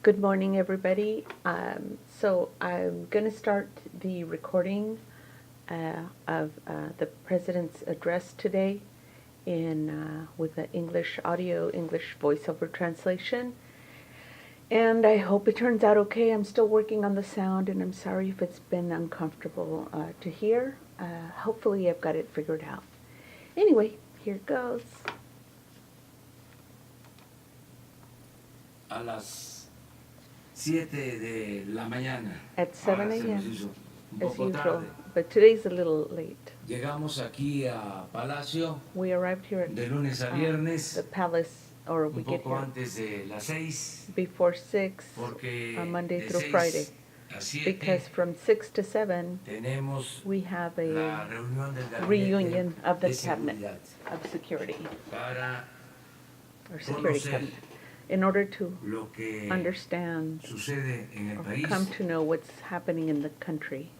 Good morning, everybody. So I'm going to start the recording of the President's address today with the English audio, English voiceover translation. And I hope it turns out okay. I'm still working on the sound, and I'm sorry if it's been uncomfortable to hear. Hopefully I've got it figured out. Anyway, here it goes. A las 7 de la mañana. At 7 a.m. Un as poco usual, tarde. but today's a little late. Llegamos aquí a Palacio We arrived here de at lunes a viernes, the palace, or we un get poco here antes de las 6, before 6 porque on Monday de through 6 Friday. a 7 Because from 6 to 7 tenemos we have la a reunión del gabinete reunion of the de cabinet seguridad of security, para or security conocer cabinet, in order to lo que understand sucede en el or país come to know what's happening in the country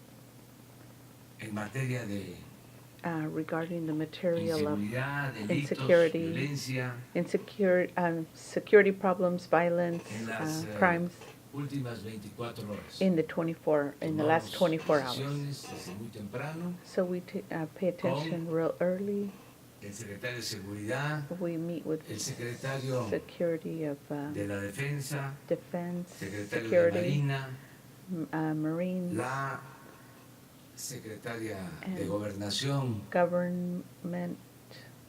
en materia de regarding the material of inseguridad, delitos, insecurity, violencia security problems, violence, en las crimes últimas 24 horas. in the last 24 hours. Desde muy temprano, So we pay attention real early. el secretario de Seguridad, We meet with el secretario security of de la Defensa, defense, secretario de security, Marina, Marines, la secretaria de And Gobernación, government,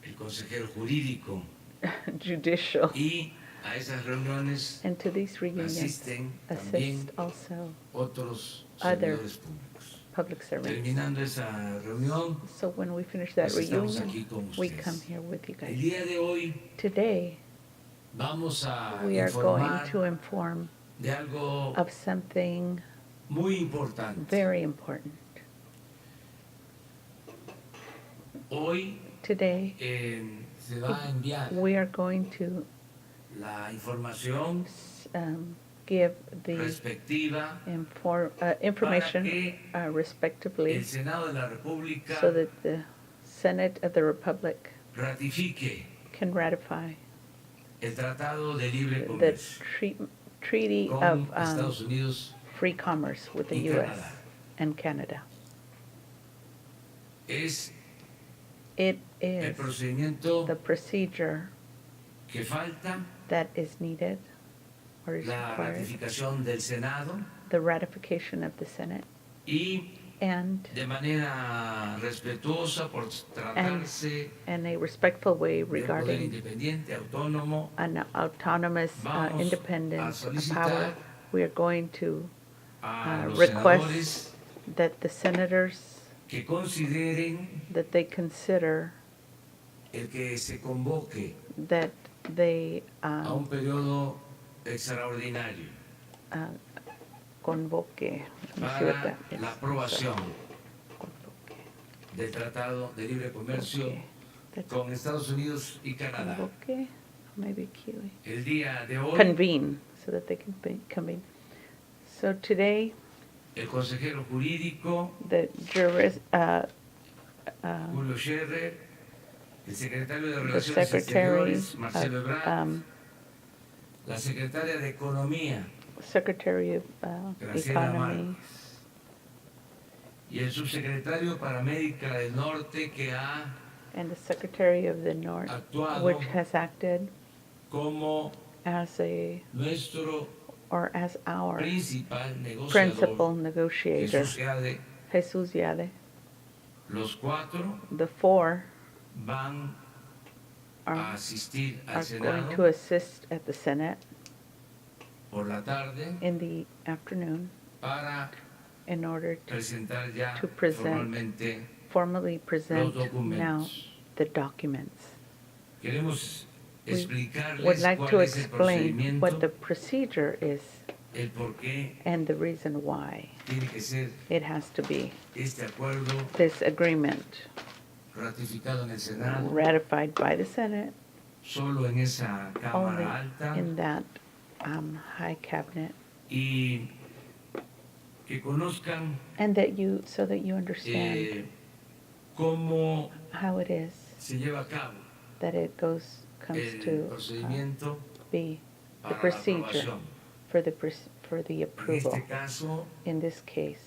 el consejero jurídico, judicial. y a esas reuniones And to these reunions asisten assist también also otros other servidores públicos. public servants. Terminando esa reunión, So when we finish that pues estamos reunion, aquí con we ustedes. come here with you El guys. día de hoy Today, vamos a we are going informar to inform de algo of something muy importante. very important. Hoy Today, se va a enviar we are going to la información give the respectiva information el respectively Senado de la República so that the Senate of the Republic ratifique can ratify el Tratado de Libre the Comercio treaty con of Estados Unidos free commerce with the y U.S. Canadá. and Canada. Es It el is procedimiento the procedure que falta, that is needed or is la required, ratificación del Senado the ratification of the Senate, y and de manera respetuosa por tratarse in a respectful way de un poder regarding independiente, autónomo, an autonomous, Vamos independent a solicitar power. We are going to a los request senadores that the senators, que consideren that they consider el que se convoque that they a un periodo extraordinario convoque, let me see what para that is. la aprobación Convoque, del Tratado de Libre Comercio convoque. That's con Estados Unidos y Canadá. convoque, maybe kiwi. El día de hoy, Convene, so that they can convene. So today, el consejero jurídico the Julio Scherer, el secretario de the Relaciones Secretary Exteriores Marcelo Ebrard, of, la secretaria de Economía Secretary of Graciela Economy, Márquez y el subsecretario para América del Norte que ha and the Secretary of the North, actuado which has acted como as nuestro our principal principal negociador, negotiator, Jesús Yade. Jesus Yade. Los cuatro The four van a are asistir al going Senado to assist at the Senate por la tarde in the afternoon para in order to presentar ya to present formalmente formally present los documentos. now the documents. Queremos We explicarles would like to cuál es el explain what the procedimiento, procedure is el por qué and the reason why tiene que ser it has to be este acuerdo this agreement ratificado en el Senado, ratified by the Senate solo en esa only Cámara Alta, in that high cabinet, y que conozcan and so that you understand cómo how it is se lleva a cabo that it comes el to procedimiento be the para la procedure aprobación for the En approval. este caso In this case,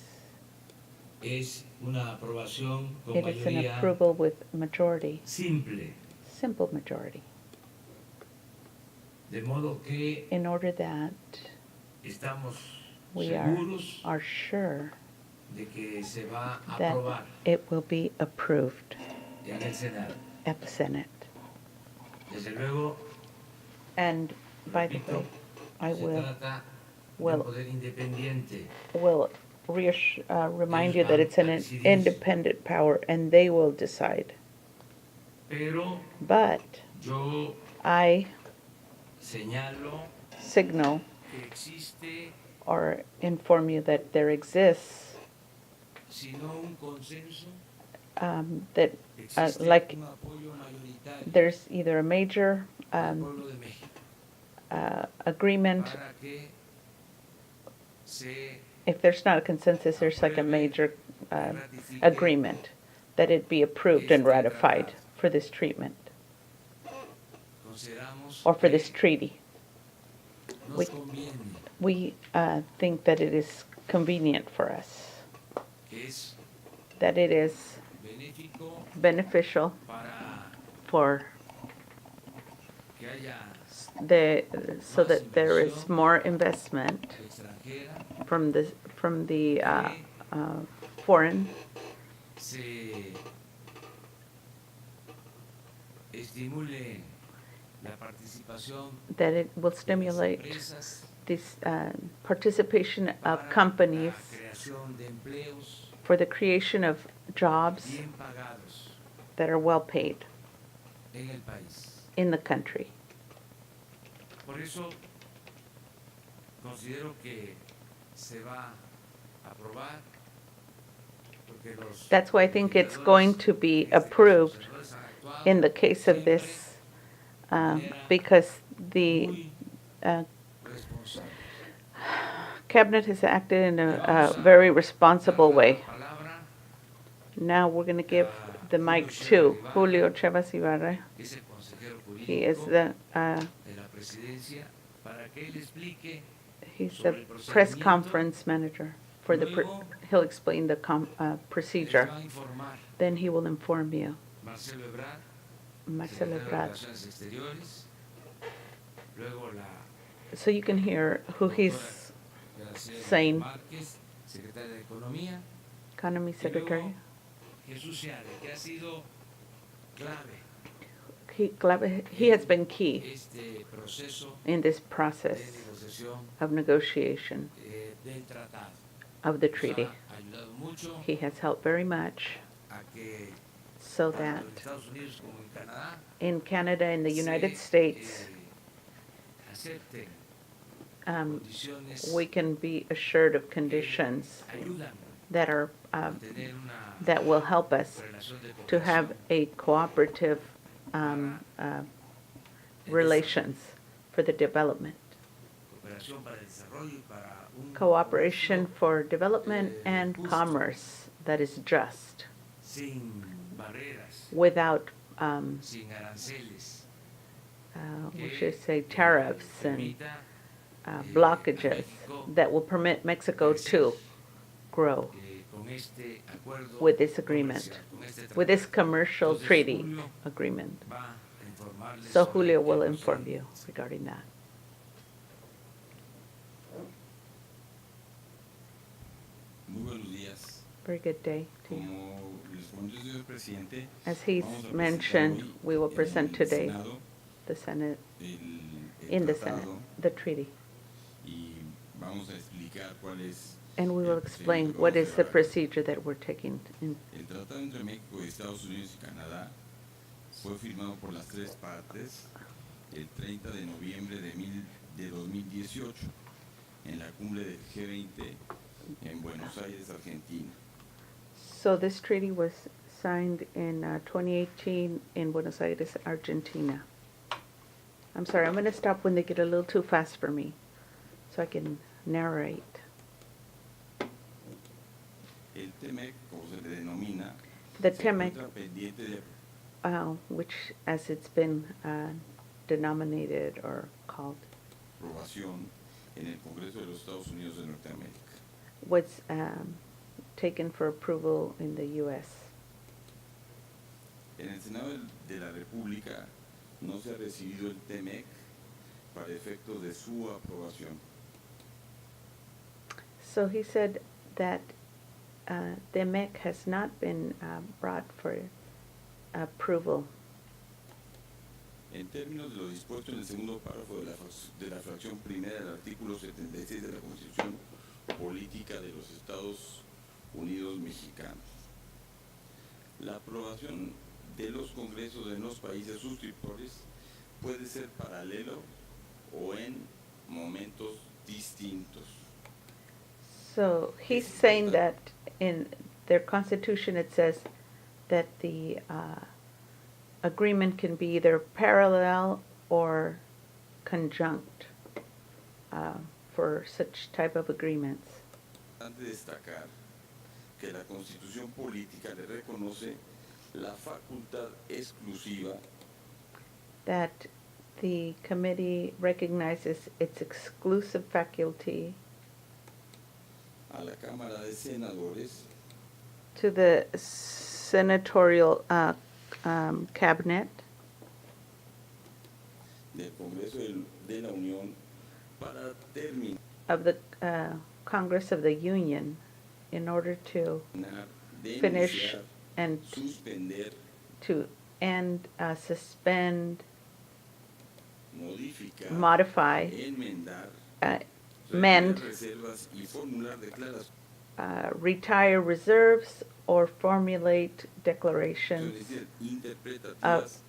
es una aprobación con it is an mayoría approval with majority, simple, simple majority, de modo que in order that estamos we are sure de que se va a that aprobar it will be approved en el Senado. at the Senate. Desde luego, And by the repito, way, I se will trata de will- un poder independiente. remind you that it's an independent power and they will decide. Pero But yo I señalo signal que existe, or inform you that there exists si no un consenso, that existe like un apoyo mayoritario there's either a major del pueblo de México agreement. para que se If there's not a consensus, there's like a major agreement that it be approved and ratified for this treatment consideramos or for this que treaty. nos conviene, We think that it is convenient for us, que es that it is benéfico beneficial para for que haya so that there is more investment extranjera, from the foreign, se estimule la participación that it will de las stimulate empresas this participation of para companies la creación de empleos for the creation of jobs bien pagados that are well paid en el país. in the country. Por eso considero que se va a aprobar, porque los That's why I think it's going to be approved in the case of this, because the responsable. cabinet has acted in a very responsible way. Now we're going to give the mic to Julio Chavas Ibarra. Que es el consejero He is jurídico the de la presidencia, para que él explique he's the press conference manager for the. He'll explain the procedure. les va a informar Then he will inform you. Marcelo Ebrard, Marcelo secretario de Ebrard. Relaciones Exteriores, luego la So you can hear who he's Graciela saying. Márquez, secretaria de Economía, Economy y luego Secretary. Jesús Seade, que ha sido clave He has been key este proceso in this de process negociación of negotiation del tratado. of the Nos treaty. ha ayudado mucho He has helped very much a que so tanto that en Estados Unidos como en Canadá in Canada and the United se, States acepten we can be assured of conditions ayudan that are a tener una that will help us relación de to have cooperación a cooperative relations for the development. cooperación para el desarrollo y para un Cooperation comercio for development and justo, commerce that is just, sin barreras, without, sin aranceles, we que, should say tariffs and permita blockages that will permit Mexico to grow con este acuerdo with this agreement, comercial, con este with this tratado. commercial Entonces, treaty Julio agreement. va a informarles So sobre Julio el will proceso. inform you regarding that. Muy buenos días. Very good day to you. Como les comentó el señor presidente, As he's vamos a presentar mentioned, hoy we will en present el today Senado the Senate, el in the tratado Senate, the treaty. y vamos a explicar cuál es And we will el explain procedimiento que what vamos is a the llevar. procedure that we're taking in. El tratado entre México, Estados Unidos y Canadá fue firmado por las tres partes el 30 de noviembre de 2018 en la cumbre del G20 en Buenos Aires, Argentina. So this treaty was signed in 2018 in Buenos Aires, Argentina. I'm sorry, I'm going to stop when they get a little too fast for me so I can narrate. El TEMEC, como se le denomina, The se TEMEC, encuentra pendiente de which as it's been denominated or called, aprobación en el Congreso de los Estados Unidos de Norteamérica. was taken for approval in the U.S. En el Senado de la República no se ha recibido el TEMEC para efectos de su aprobación. So he said that the MEC has not been brought for approval. En términos de lo dispuesto en el segundo párrafo de la fracción primera del artículo 76 de la Constitución Política de los Estados Unidos Mexicanos, la aprobación de los congresos de los países suscriptores puede ser paralelo o en momentos distintos. So he's saying that in their constitution it says that the agreement can be either parallel or conjunct for such type of agreements. Es importante destacar que la Constitución Política le reconoce la facultad exclusiva That the committee recognizes its exclusive faculty a la Cámara de Senadores to the senatorial cabinet del Congreso de la Unión para terminar of the Congress of the Union in order to de finish iniciar, and suspender, to end, suspend, modificar, modify, enmendar, amend, retirar reservas y formular declaraciones, retire reserves, or formulate es declarations decir, interpretativas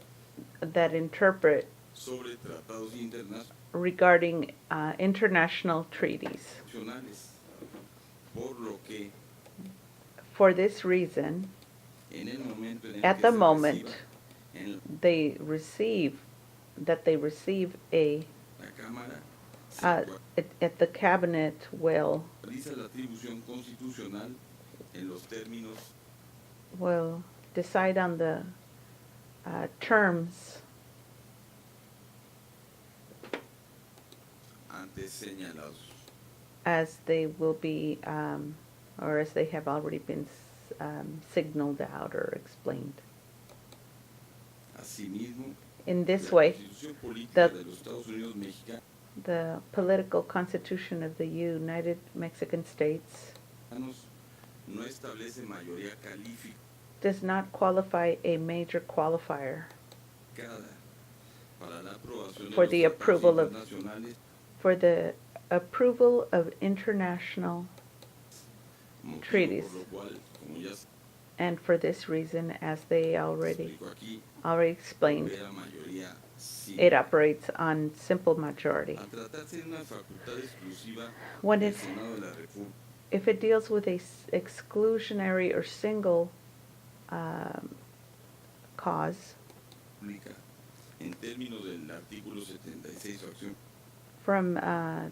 that interpret sobre tratados internacionales. regarding international treaties. Por lo que For this reason, en el momento en el at que the se moment reciba en they receive a la Cámara se at the cabinet will realiza la atribución constitucional en los términos decide on the terms antes señalados. as they will be or as they have already been signaled out or explained. Asimismo, In this la way, Constitución Política the- de los Estados Unidos Mexicanos the political constitution of the United Mexican States no establece mayoría calificada does not qualify a major qualifier para la aprobación de For los the tratados approval of- internacionales, for the approval of international motivo treaties. por lo cual, como ya se And for this reason, as they already explicó aquí, explained, opera mayoría simple. it operates on simple majority. Al tratarse de una facultad exclusiva When del it's, Senado de la República, if it deals with a exclusionary or single cause, en términos del artículo 76, fracción from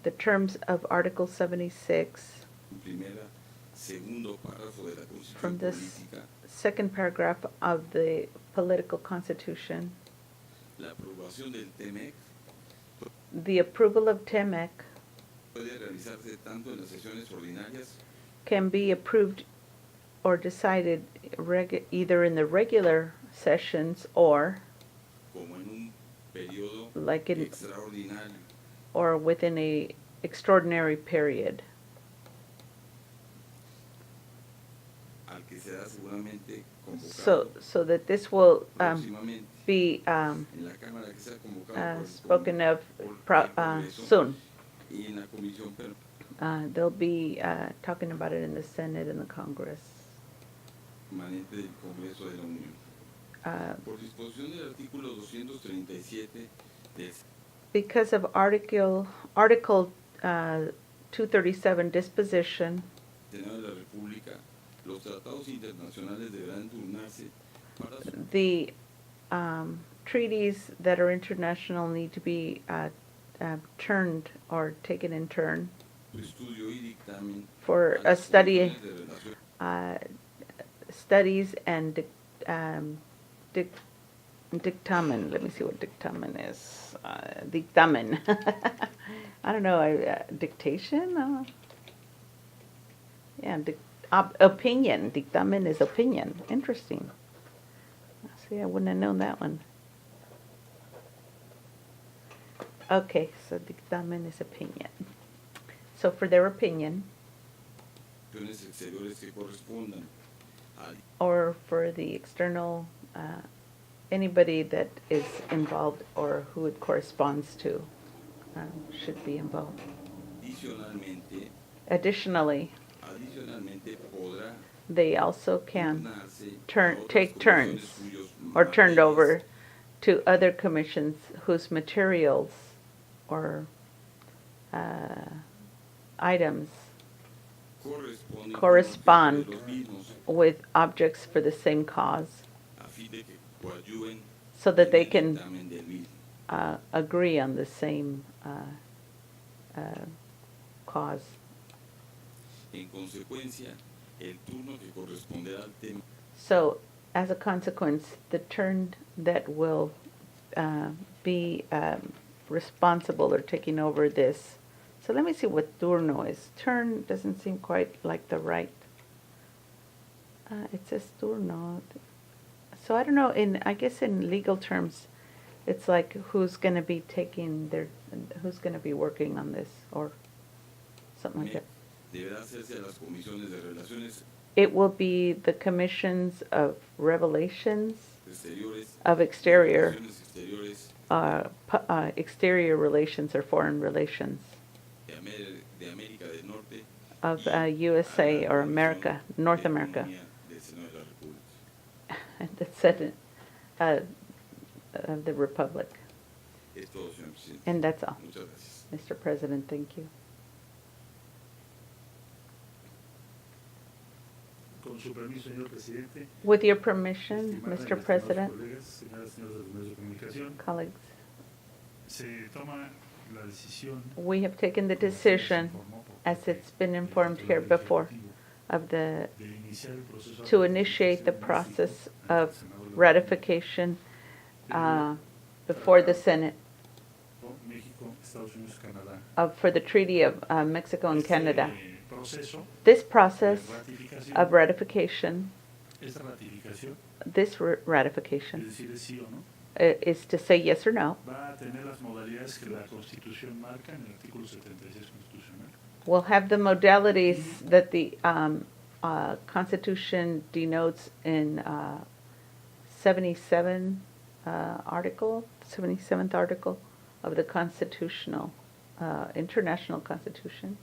the terms of Article 76, primera, segundo párrafo de la from Constitución this Política, second paragraph of the political constitution, la aprobación del TEMEC the approval of TEMEC puede realizarse tanto en las sesiones ordinarias can be approved or decided either in the regular sessions or como en un periodo like in extraordinario or within a extraordinary period al que será seguramente so convocado that this will próximamente be en la Cámara que sea convocado por el spoken of por el Congreso soon. y en la Comisión They'll be talking about it in the Senate and the Congress. Permanente del Congreso de la Unión. Por disposición del artículo 237 del Because of Article 237 disposition, Senado de la República, los tratados internacionales deberán turnarse para su the treaties that are international need to be turned or taken in turn estudio y dictamen for a a las study, condiciones de relación studies and dictamen. Let me see what dictamen is. Dictamen I don't know, dictation? Yeah, opinion. Dictamen is opinion. Interesting. See, I wouldn't have known that one. Okay, so dictamen is opinion. So for their opinion, or for the external, anybody that is involved or who it corresponds to should be involved. Additionally, they also can take turns or turned over to other commissions whose materials or items correspond with objects for the same cause, so that they can agree on the same cause. So, as a consequence, the turn that will be responsible or taking over this. So let me see what turno is. Turn doesn't seem quite like the right. It says turno. So I don't know. I guess in legal terms, it's like who's going to be who's going to be working on this or something like that. It will be the commissions of revelations, of exterior relations or foreign relations, of USA or America, North America, and the Senate of the Republic. And that's all. Mr. President, thank you. With your permission, Mr. President, colleagues, we have taken the decision, as it's been informed here before, to initiate the process of ratification before the Senate for the Treaty of Mexico and Canada. This process of ratification, is to say yes or no. Will have the modalities that the Constitution denotes in 77th article of the Constitutional, International Constitution.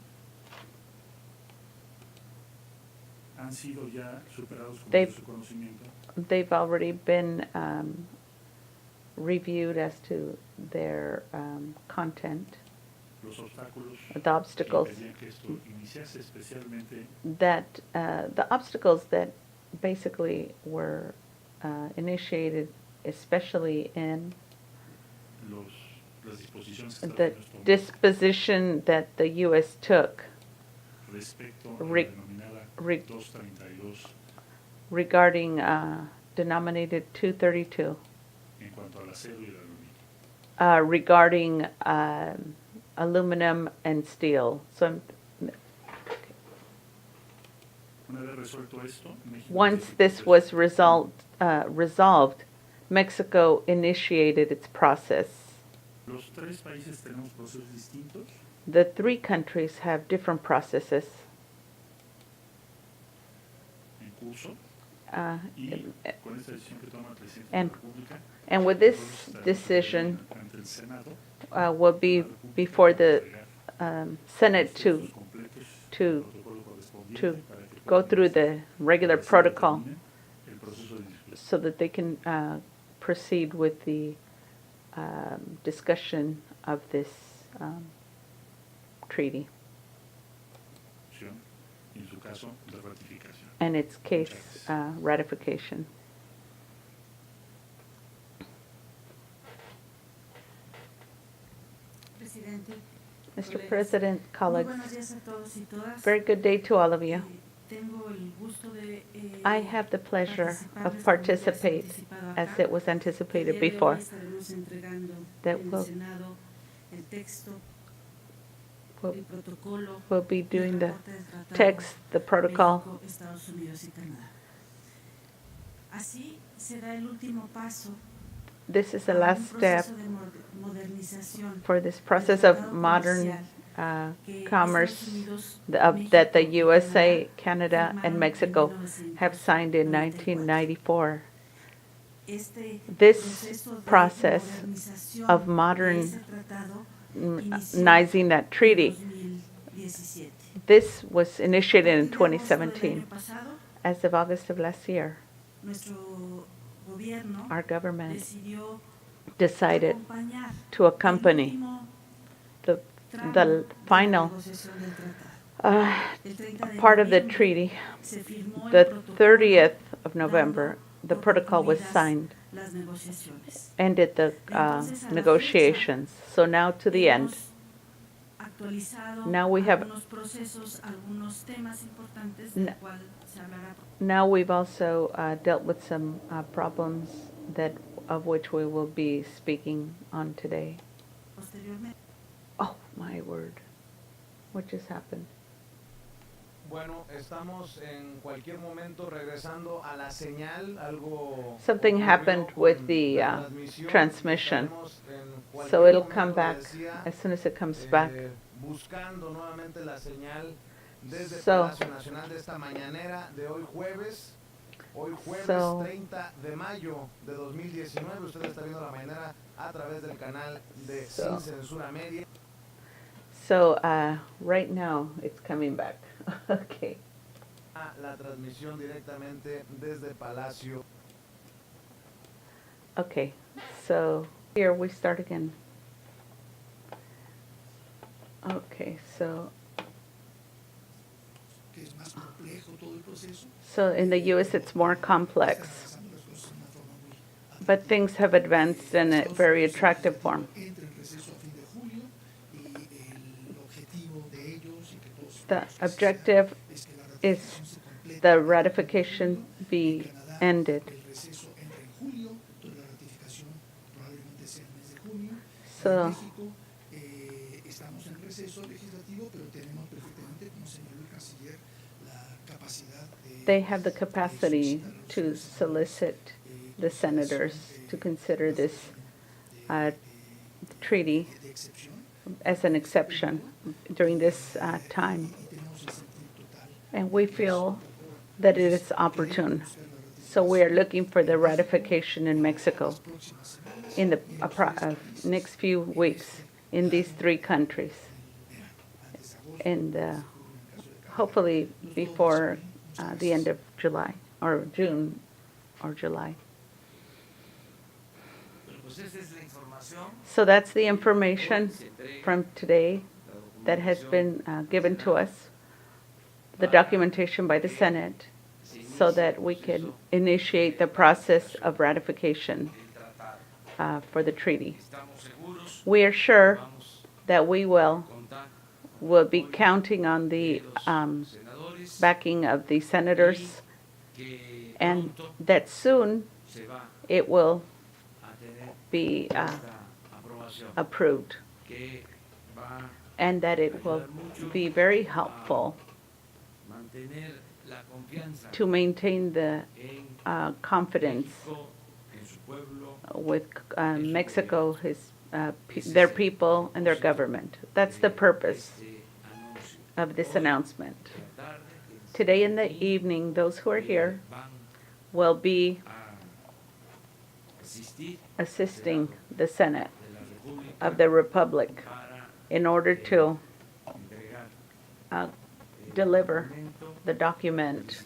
They've already been reviewed as to their content, the obstacles that basically were initiated, especially in the disposition that the U.S. took regarding denominated 232, regarding aluminum and steel. So once this was resolved, Mexico initiated its process. The three countries have different processes. And with this decision will be before the Senate to go through the regular protocol so that they can proceed with the discussion of this treaty. And its case ratification. Mr. President, colleagues, very good day to all of you. I have the pleasure of participate, as it was anticipated before, that will, el protocolo will be y el doing the reporte del tratado text, the protocol. México, Estados Unidos y Canadá. Así será el último paso This is the a un last step proceso de modernización for this del process of tratado modern comercial que commerce Estados Unidos, that the México y USA, Canadá Canada, firmaron and en Mexico have signed in 1994. 1994. Este This proceso de process modernización of de ese tratado inició modernizing that en treaty, 2017. this was initiated in A partir de agosto del 2017. año pasado, As of August of last year, nuestro gobierno our government decidió decided acompañar to accompany el último the tramo the final de la negociación del tratado. El 30 de part of the noviembre treaty. se firmó el The protocolo 30th of November, dando the por protocol was concluidas signed, las negociaciones. ended the Entonces, a la negotiations. So now to the end. Hemos actualizado Now we have- algunos procesos, algunos temas importantes N- del cual se hablará. Now we've also dealt with some problems of which we will be speaking on today. Posteriormente, Oh, my word. What just happened? Bueno, estamos en cualquier momento regresando a la señal, algo Something ocurrió happened con with the la transmisión, transmission. estaremos en cualquier So it'll come momento, back le decía, as soon as it comes back. buscando nuevamente la señal desde So- Palacio Nacional de esta mañanera de hoy jueves. Hoy jueves So- 30 de mayo de 2019, usted está viendo la mañanera a través del canal de So- Sin Censura Media. So right now it's coming back. Okay. La transmisión directamente desde Palacio. Okay. So here we start again. Okay. Que es más complejo todo el proceso. So in the U.S. it's more Están complex, avanzando las cosas de una forma muy but things have advanced in a very attractive form. Entra en receso a fin de julio y el objetivo de ellos y que todos The sepamos que objective es que la is ratificación se complete the en ratification junio, be en Canadá ended. el receso entra en julio, entonces la ratificación probablemente sea el mes de junio. So- En México estamos en receso legislativo, pero tenemos perfectamente, como señaló el canciller, la capacidad de They have the capacity to solicit the senators to consider this treaty de excepción. as an exception during this time. Y tenemos el sentido total. And we feel that it is opportune. So we are looking for the ratification in Mexico in the next few weeks in these three countries. And hopefully before the end of July, or June, or July. Bueno, pues esa es la información. So that's the information from today that has been given to us, the documentation by the Senate, so that we can initiate the process of ratification for the treaty. Estamos seguros We are sure vamos that we a will contar be counting on the senadores backing of the senators, que and pronto that soon se va it will a tener be esta aprobación approved, que va and that it will be very helpful a mantener la confianza to maintain the en confidence México, en su pueblo, with Mexico, their people, and their government. That's the purpose este anuncio. of this Hoy, announcement. en la tarde, quienes Today in the están aquí, evening, those who are here van will be a asistir assisting the Senate de la República of the Republic para in order to entregar deliver el documento the document,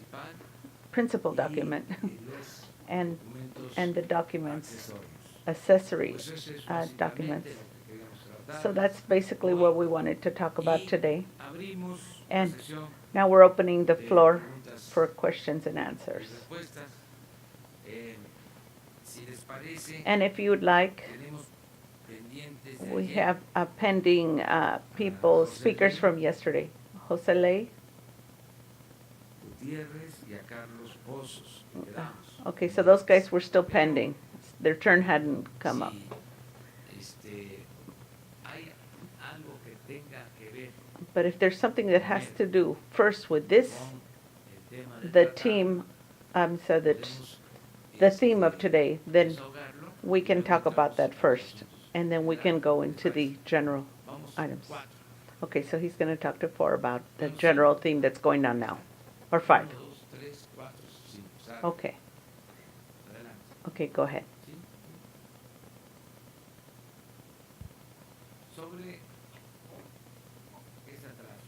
principal y document, los and documentos the documents, accesorios. accessory Pues eso es documents. básicamente lo que queríamos tratar. So that's basically what we wanted to talk about Y today. abrimos And la sesión Now we're opening the de floor preguntas for questions and y answers. respuestas. Si les parece, And if you would like, tenemos pendientes de we ayer have pending speakers from yesterday. Jose Ley? Gutiérrez y a Carlos Pozos. que quedamos. Okay, so those guys were still pending. Their turn hadn't come up. Si, hay algo que tenga que ver But if there's something that has to do first with this, con el tema del the tratado, team, so that podemos, the theme of today, then desahogarlo we y can luego talk about entramos that en los first, asuntos. and then we ¿Verdad? can go ¿Qué into te the parece? general Vamos, items. 4. Okay, so he's going to talk to 4 about the general theme that's going on now, or 5. 1, 2, 3, 4, 5. Sale. Okay, Adelante. okay, go ahead. ¿Sí? Sobre ese atraso.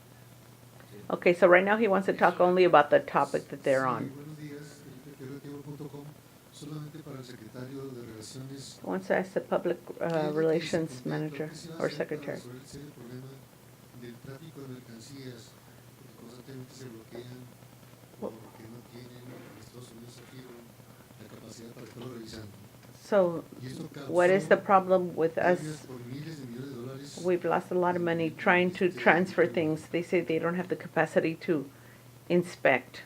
¿Sí? Okay, so right now he wants to talk only about the topic that they're on. Buenos días, periodicativo.com, solamente para el secretario de Relaciones. He wants to ask the public ¿Qué es lo que se relations contempla? manager ¿Qué se va a or hacer para secretary. resolver el serio problema del tráfico de mercancías? Porque constantemente se bloquean porque no tienen, en Estados Unidos afirman, la capacidad para estarlo revisando. So Y esto what is the causó problem with us? pérdidas por miles de millones de dólares. We've lost a lot of money trying to transfer things. They say they don't have the capacity to inspect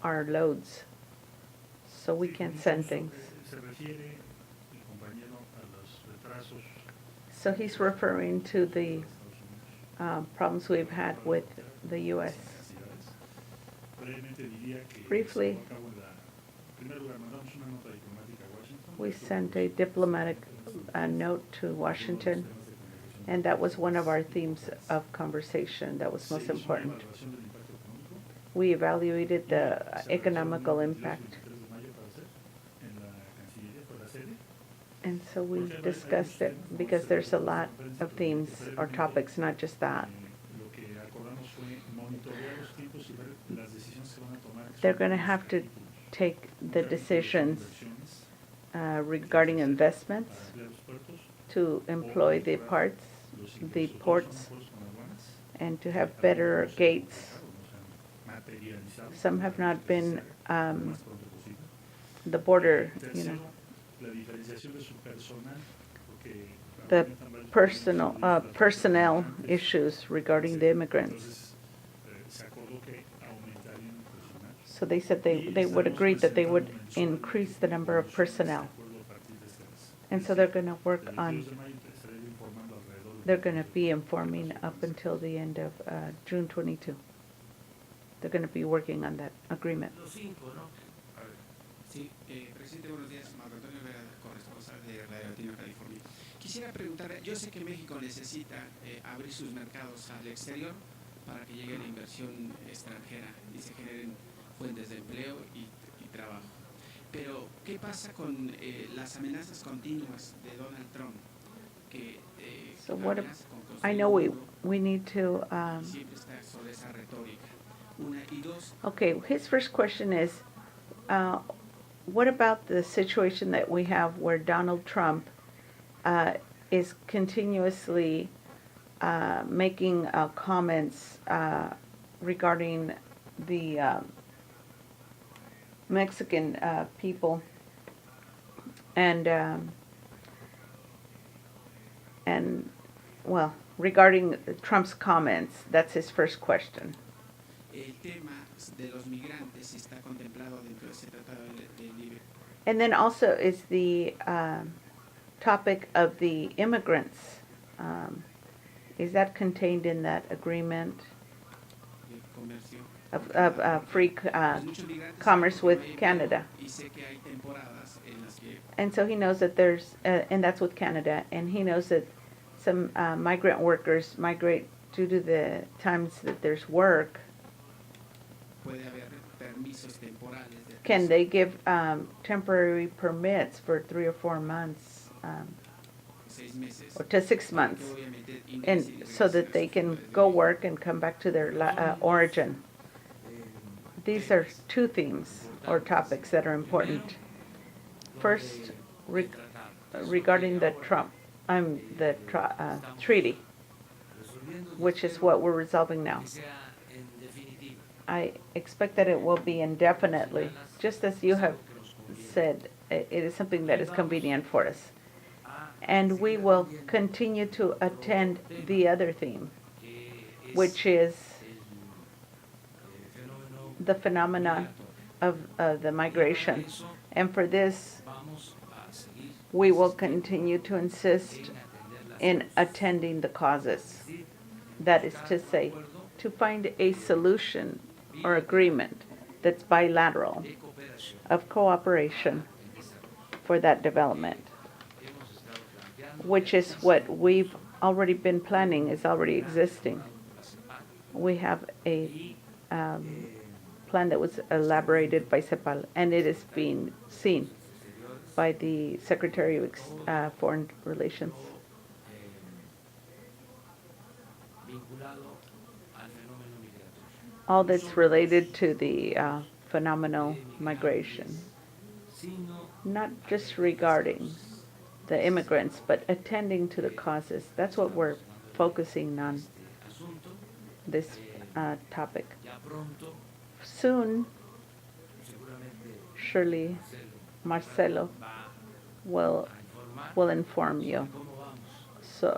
our loads, so we can't send things. Se refiere el compañero a los retrasos So he's referring to the de Estados Unidos. problems we've had with the U.S. Brevemente diría que Briefly, se llevó a cabo en primer lugar, mandamos una nota diplomática a Washington. we sent a diplomatic note to Washington, and that was one of our themes of conversation that was most important. We evaluated the economical impact, and so we discussed it because there's a lot of themes or topics, not just that. They're going to have to take the decisions regarding investments to employ the ports, and to have better gates. Some have not been, the border, the personnel issues regarding the immigrants. So they said they would agree that they would increase the number of personnel. And so they're going to work on, they're going to be informing up until the end of June 22. They're going to be working on that agreement. Los 5, ¿no? Sí, presidente, buenos días. Marco Antonio Vera, corresponsal de Radio Latino, California. Quisiera preguntar, yo sé que México necesita abrir sus mercados al exterior para que llegue la inversión extranjera y se generen fuentes de empleo y trabajo. Pero, ¿qué pasa con las amenazas continuas de Donald Trump? Que, So what amenaza con I construir know un muro, we need to, siempre está sobre esa retórica. Una y dos, okay, his first question is, what about the situation that we have where Donald Trump is continuously making comments regarding the Mexican people and well, regarding Trump's comments? That's his first question. el tema de los migrantes está contemplado dentro de ese tratado de libre. And then also is the topic of the immigrants. Is that contained in that agreement Comercio. of free Muchos migrantes commerce with no hay Canada? empleo, y sé que hay temporadas en las que And so he knows that there's, and that's with Canada, and he knows that some migrant workers migrate due to the times that there's work. puede haber permisos temporales de Can they give temporary permits for 3 or 4 months, 6 meses or to 6 months, que obviamente and ingresen y so that they regresen a can sus lugares de go origen. work and come back to their origin? These are 2 themes or topics that are important. First, regarding the Trump, treaty, which is what we're resolving now. Que sea en definitiva. I expect that it will be indefinitely, just as you have said. It is something that is convenient for us. And we will continue to attend the other theme, which is the phenomena of the migration. And for this, we will continue to insist in attending the causes. That is to say, to find a solution or agreement that's bilateral of cooperation for that development, which is what we've already been planning, is already existing. We have a plan that was elaborated by CEPAL, and it is being seen by the Secretary of Foreign Relations. All that's related to the phenomenal migration, not just regarding the immigrants, but attending to the causes. That's what we're focusing on, this topic. Soon, surely, Marcelo will inform you. So,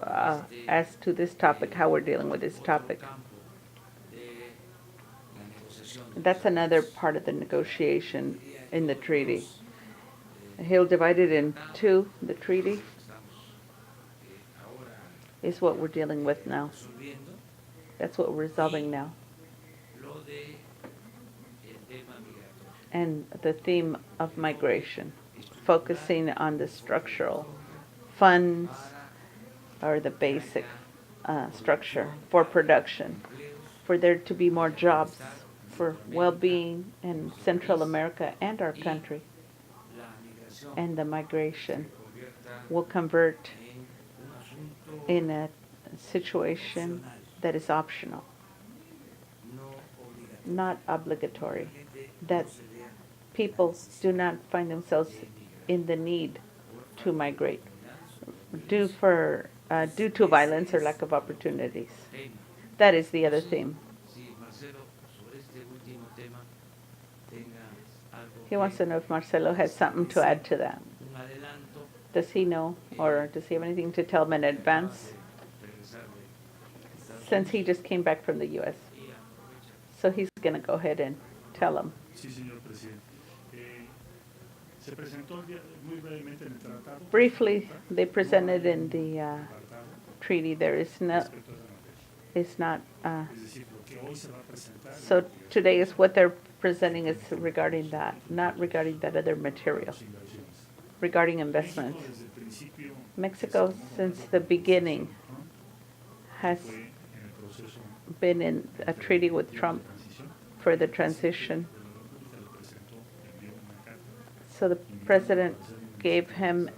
as to this topic, how we're dealing with this topic. That's another part of the negotiation in the treaty. He'll divide it in two. The treaty is what we're dealing with now. That's what we're resolving now. And the theme of migration, focusing on the structural funds or the basic structure for production, for there to be more jobs, for well-being in Central America and our country. And the migration will convert in a situation that is optional, not obligatory, that people do not find themselves in the need to migrate due to violence or lack of opportunities. That is the other theme. He wants to know if Marcelo has something to add to that. Does he know, or does he have anything to tell him in advance? Since he just came back from the U.S. So he's going to go ahead and tell him. Briefly, they presented in the treaty. There is not. So today is what they're presenting is regarding that, not regarding that other material. Regarding investments, Mexico since the beginning has been in a treaty with Trump for the transition. So the president gave him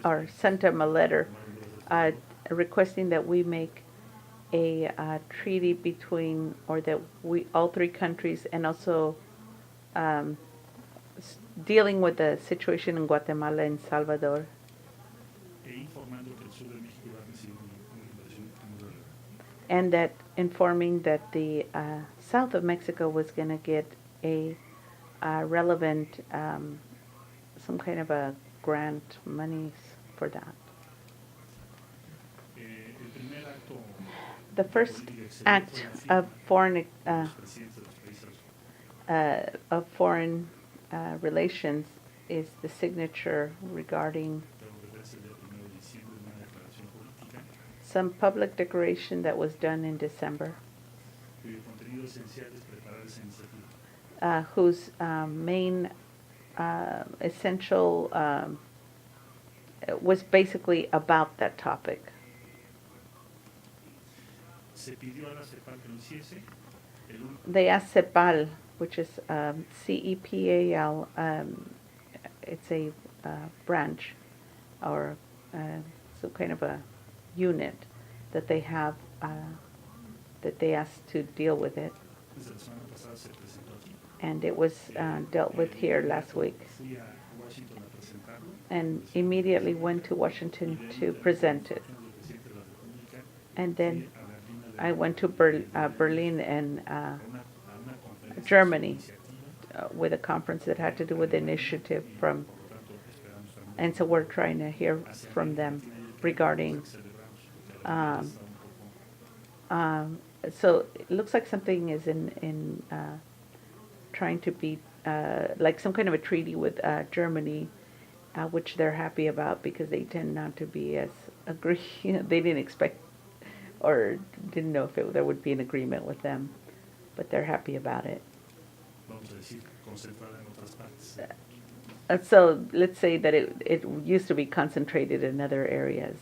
or sent him a letter requesting that we make a treaty between, or that we, all three countries, and also dealing with the situation in Guatemala and Salvador. And that informing that the south of Mexico was going to get a relevant, some kind of a grant monies for that. The first act of foreign relations is the signature regarding some public declaration that was done in December, whose main essential was basically about that topic. They asked CEPAL, which is CEPAL, it's a branch or some kind of a unit that they have, that they asked to deal with it. And it was dealt with here last week. And immediately went to Washington to present it. And then I went to Berlin and Germany with a conference that had to do with the initiative from, and so we're trying to hear from them regarding, so it looks like something is in trying to be like some kind of a treaty with Germany which they're happy about because they tend not to be as agree. They didn't expect or didn't know if there would be an agreement with them, but they're happy about it. Vamos a decir, concentrada en otras partes. So let's say that it used to be concentrated in other areas.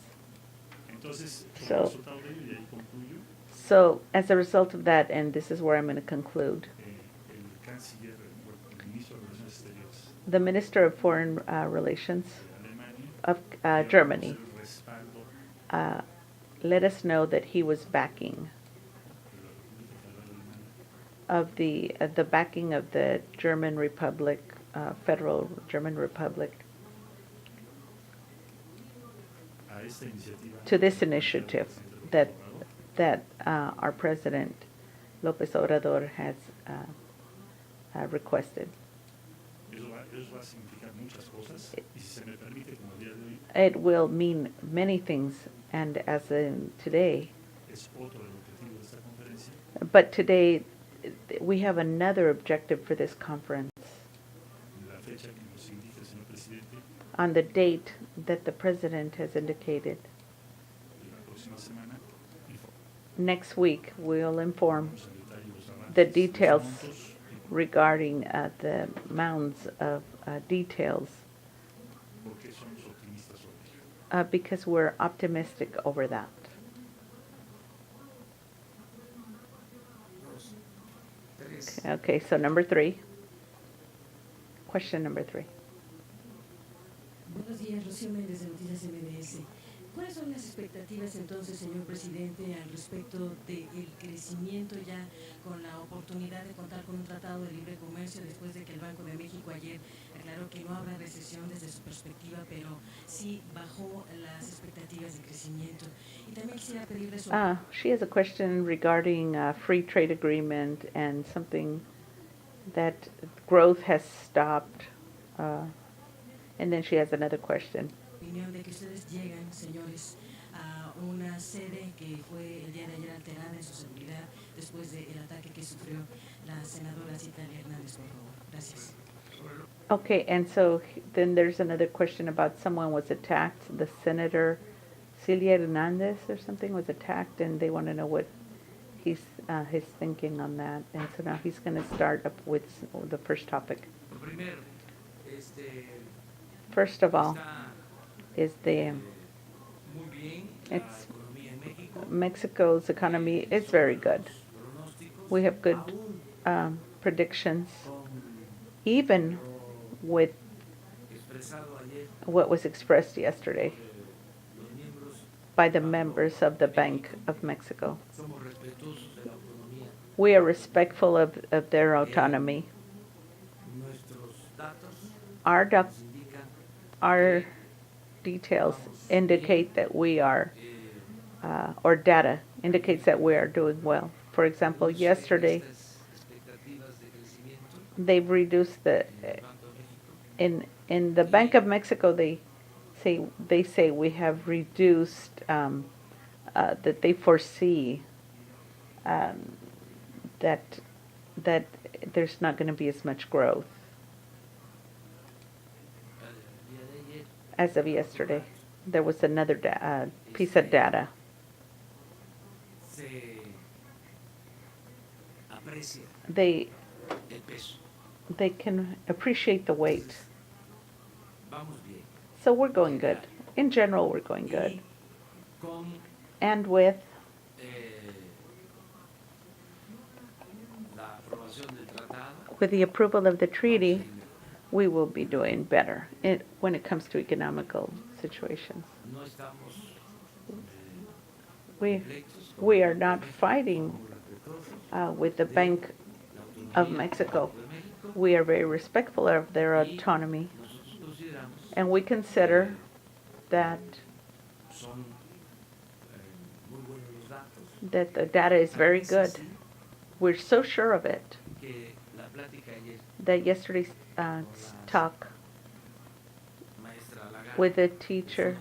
Entonces, como So- resultado de ello, y ahí concluyo, So as a result of that, and this is where I'm going to conclude, el canciller, el ministro de Relaciones Exteriores the Minister of Foreign Relations de Alemania, of dio Germany a conocer el respaldo let us know that he was backing de la República Federal Alemana of the backing of the German Republic, Federal German Republic, a esta iniciativa to this initiative del that Obrador, our President López Obrador has requested. Eso va a significar muchas cosas y si se me permite, como el día de hoy It will mean many things, and as in today, es otro del objetivo de esta conferencia, but today we have another objective for this conference la fecha que nos indica el señor presidente on the date that the President has indicated. de la próxima semana, Next week, we'll inform informamos en detalle los avances, the los details montos y regarding the mounds of details por qué somos optimistas sobre ello. because we're optimistic over that. Okay, so number 3. Question number 3. Buenos días, Rocío Méndez de Noticias MBS. ¿Cuáles son las expectativas entonces, señor presidente, al respecto del crecimiento ya con la oportunidad de contar con un tratado de libre comercio después de que el Banco de México ayer aclaró que no habrá recesión desde su perspectiva, pero sí bajó las expectativas de crecimiento? Y también quisiera pedirle sobre... She has a question regarding free trade agreement and something that growth has stopped. And then she has another question. Opinión de que ustedes llegan, señores, a una sede que fue el día de ayer alterada en su seguridad después del ataque que sufrió la senadora Citalia Hernández, por favor. Gracias. Okay, and so then there's another question about someone was attacked. The Senator Celia Hernandez or something was attacked, and they want to know what his thinking on that. And so now he's going to start up with the first topic. Lo primero, First of all, está is the muy bien la It's- economía en México. Mexico's economy is very good. Pronósticos, We have good aún predictions, con even with lo expresado ayer what was expressed yesterday los miembros. by the members of the Bank of Mexico. Somos respetuosos de la autonomía. We are respectful of their autonomy. Nuestros datos Our nos indican our details indicate that we are, or data indicates that we are doing well. For example, yesterday estas expectativas de crecimiento they've reduced the en el Banco de México. in the Bank of Mexico they say we have reduced that they foresee that there's not going to be as much growth El día de ayer as of yesterday. There was another piece of data. se aprecia They el peso. can appreciate the weight. Vamos bien. So we're going good. In general, we're going good. Y con And with la aprobación del tratado, the approval of the treaty, we will be doing better when it comes to economical situations. no estamos We electos. we are not fighting Somos respetuosos with the Bank la of autonomía Mexico. del Banco de México. We are very respectful of their autonomy, Nosotros consideramos and we consider that son muy buenos los datos. that the data is very good. We're so sure of it Que la plática ayer, that yesterday's talk maestra Lagarde, with the teacher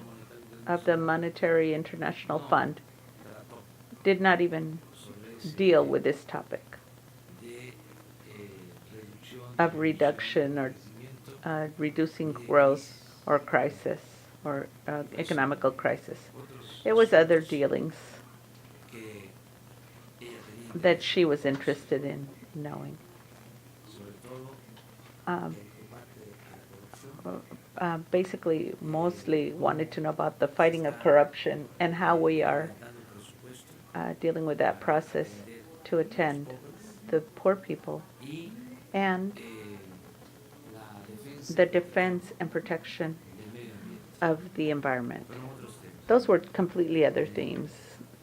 of the Monetary International Fund did not even deal with this topic of reduction or reducing growth or crisis or economical crisis. It was other dealings that she was interested in knowing. Basically, mostly wanted to know about the fighting of corruption and how we are dealing with that process to attend the poor people and the defense and protection of the environment. Those were completely other themes,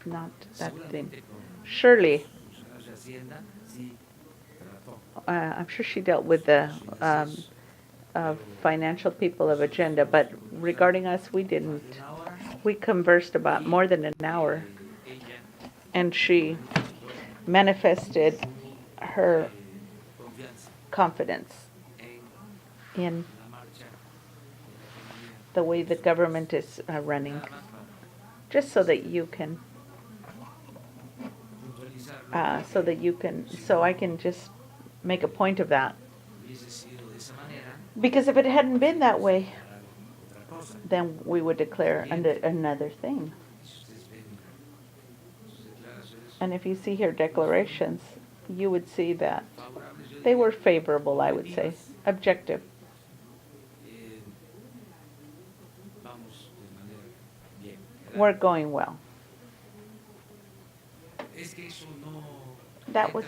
not that theme. Surely, I'm sure she dealt with the financial people of agenda, but regarding us, we didn't. We conversed about more than an hour, and she manifested her confidence in the way the government is running, just so that you can, so I can just make a point of that. Because if it hadn't been that way, then we would declare another thing. And if you see her declarations, you would see that they were favorable, I would say, objective. We're going well. That was...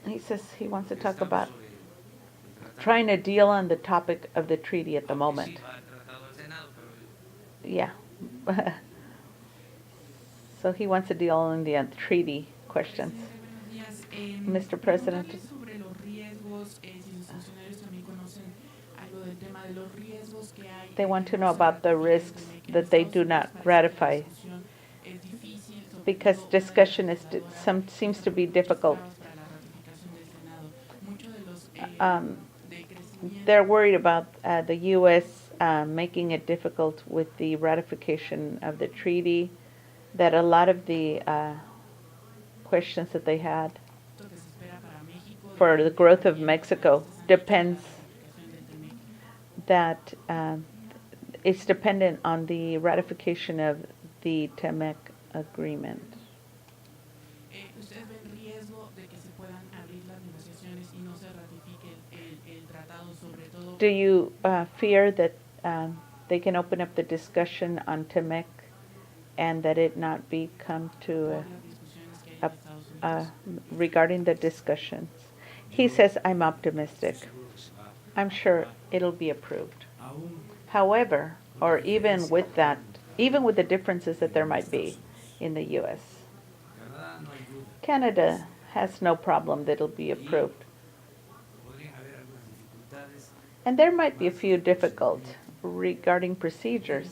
He says he wants to talk about trying to deal on the topic of the treaty at the moment. Yeah. So he wants to deal on the treaty questions. Mr. President. They want to know about the risks that they do not ratify, because discussion seems to be difficult. They're worried about the U.S. Making it difficult with the ratification of the treaty, that a lot of the questions that they had for the growth of Mexico depends, that it's dependent on the ratification of the TEMEC agreement. Do you fear that they can open up the discussion on TEMEC and that it not be come to regarding the discussions? He says, I'm optimistic. I'm sure it'll be approved. However, or even with that, even with the differences that there might be in the U.S., Canada has no problem that it'll be approved. And there might be a few difficult regarding procedures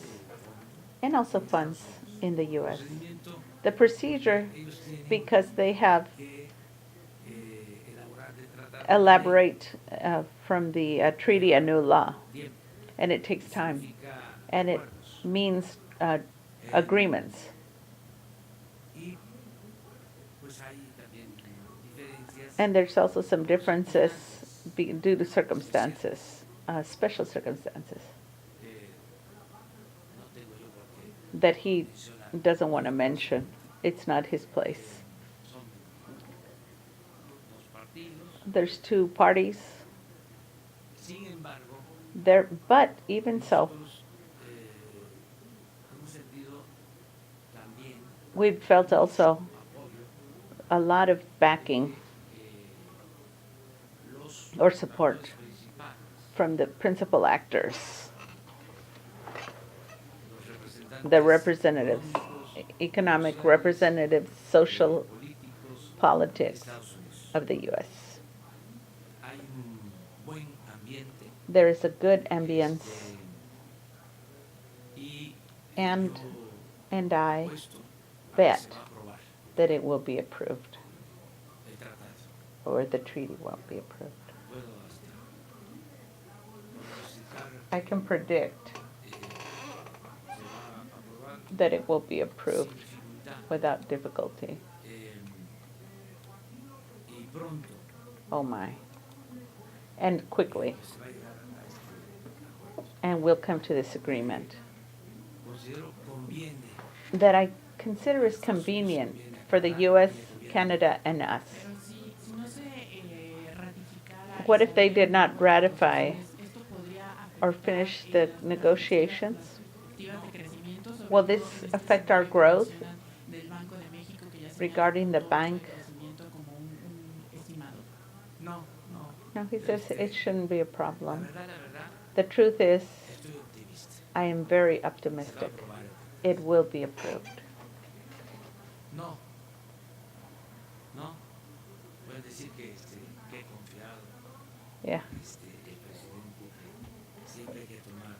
and also funds in the U.S. The procedure, because they have elaborate from the treaty a new law, and it takes time, and it means agreements. And there's also some differences due to circumstances, special circumstances, that he doesn't want to mention. It's not his place. There's two parties there, but even so, we've felt also a lot of backing or support from the principal actors, the representatives, economic representatives, social politics of the U.S. There is a good ambience, and I bet that it will be approved, or the treaty won't be approved. I can predict that it will be approved without difficulty. Oh my. and quickly. se va a llegar a este acuerdo. And we'll come to this agreement Considero conviene that I consider is convenient for the U.S., Canada, and us. Pero si no se ratificara What if they esa did not ratify esto podría or afectar finish the las negotiations? perspectivas de crecimiento, sobre Will todo this en este affect our sentido que growth mencionan del Banco de México, que ya señala regarding the todo bank? el crecimiento como un estimado? no, no. No, he says it shouldn't be a problem. La verdad, The truth is, estoy optimista. I am very Se va a optimistic. aprobar. It will be approved. No, no. Pueden decir que he confiado. Yeah. El presidente que siempre hay que tomar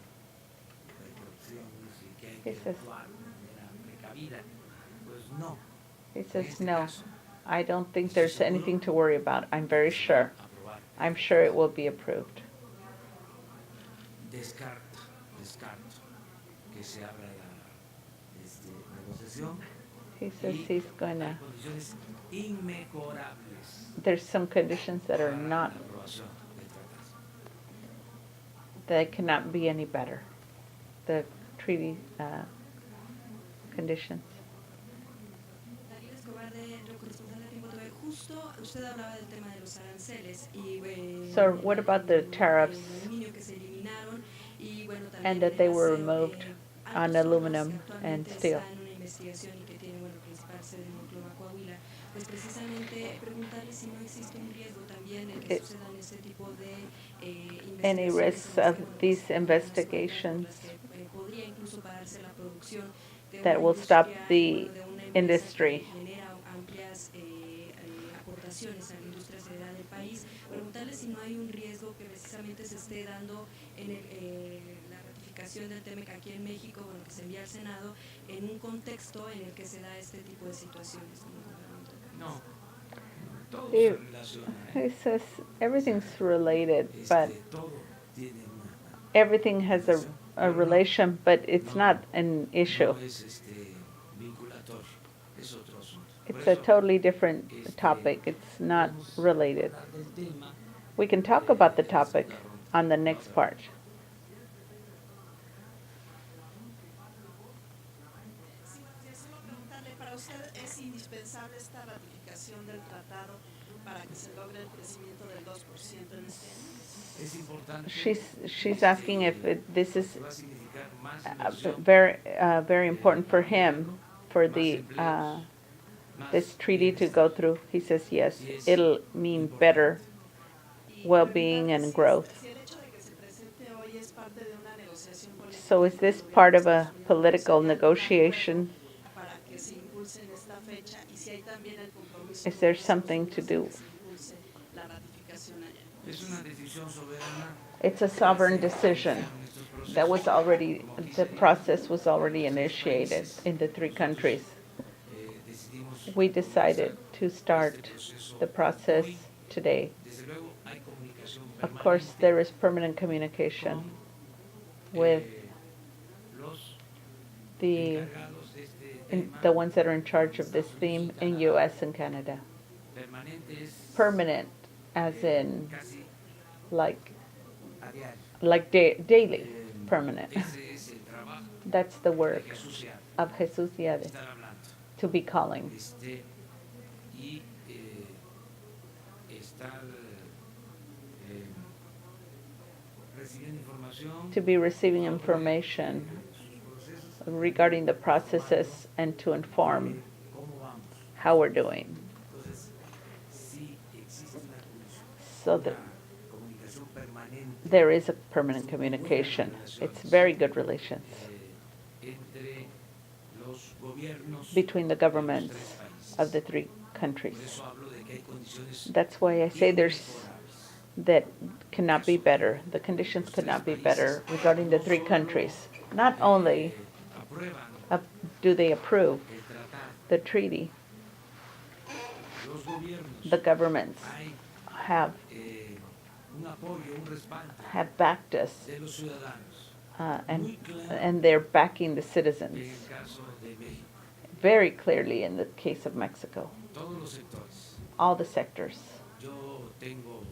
precauciones y que hay que He says- actuar de manera precavida. Pues no. He En says, este no, caso, I don't think there's anything to worry about. I'm very sure. aprobar. I'm sure it will be approved. Descarto que se abra la negociación. He says he's going to, Hay condiciones inmejorables there's some conditions that are para not, la aprobación del tratado. that cannot be any better. The treaty conditions. Daniel Escobar, de corresponsal de Tiempo TV. Justo usted hablaba del tema de los aranceles y So what about the tariffs el aluminio que se eliminaron y bueno también and that they were hace, removed on Altos Hornos, aluminum que and actualmente steel? está en una investigación y que tiene bueno principal sede en Monclova, Coahuila, pues precisamente preguntarle si no existe un riesgo también en que sucedan ese tipo de Any investigaciones risks en las of que, bueno, these pues, investigations las que, podría incluso pararse la producción de that una will stop industria, the bueno, de una empresa industry? que genera amplias aportaciones a la industria acelerada del país. Preguntarle si no hay un riesgo que precisamente se esté dando en la ratificación del TEMEC aquí en México, bueno, que se envía al Senado, en un contexto en el que se da este tipo de situaciones. No, todo He, se relaciona. he says everything's related, but Todo tiene una everything has a relation, but it's not an issue. no es vinculatorio, es otro asunto. Por It's a eso, totally different topic. It's not related. hablar del tema, We can talk about the topic on the next part. Sí, solo preguntarle, ¿para usted es indispensable esta ratificación del tratado para que se logre el crecimiento del 2% en este año? es importante. She's asking if this is Va a significar más inversión, very important for him for the this treaty to go through. He says yes, it'll mean better well-being and growth. Si el hecho de que se presente hoy es parte de una negociación política So is this part of a political negotiation? para que se impulse en esta fecha y si hay también el compromiso Is there something to do? que se impulse la ratificación allá. es una decisión soberana. It's a sovereign decision that was already, the process was already initiated in the three countries. Decidimos, We decided to start the process today. desde luego, hay comunicación Of course, permanente there is permanent communication with los the encargados de este tema. the ones that are in charge of this theme in U.S. and Canada. Permanente es Permanent, as in casi like a diario. daily, permanent. Ese es el trabajo That's the de work Jesús Seade, of Jesus Yade, estar hablando. to be calling. Y estar recibiendo información To be receiving information regarding the processes and to inform cómo vamos. how we're doing. Entonces, sí existe una comunicación, So that comunicación permanente there is a permanent communication. It's very good relations entre los gobiernos between the de los governments tres países. of the three Por countries. eso hablo de que hay condiciones That's why I say there's inmejorables. that cannot be better. The conditions could not be better regarding the three countries. Not only Aprueban do they approve el tratado. the treaty, Los gobiernos the governments hay have un apoyo, un respaldo backed us, de los ciudadanos. and they're backing the En citizens el caso de México, very clearly in the case of Mexico. todos los sectores. All the sectors. Yo tengo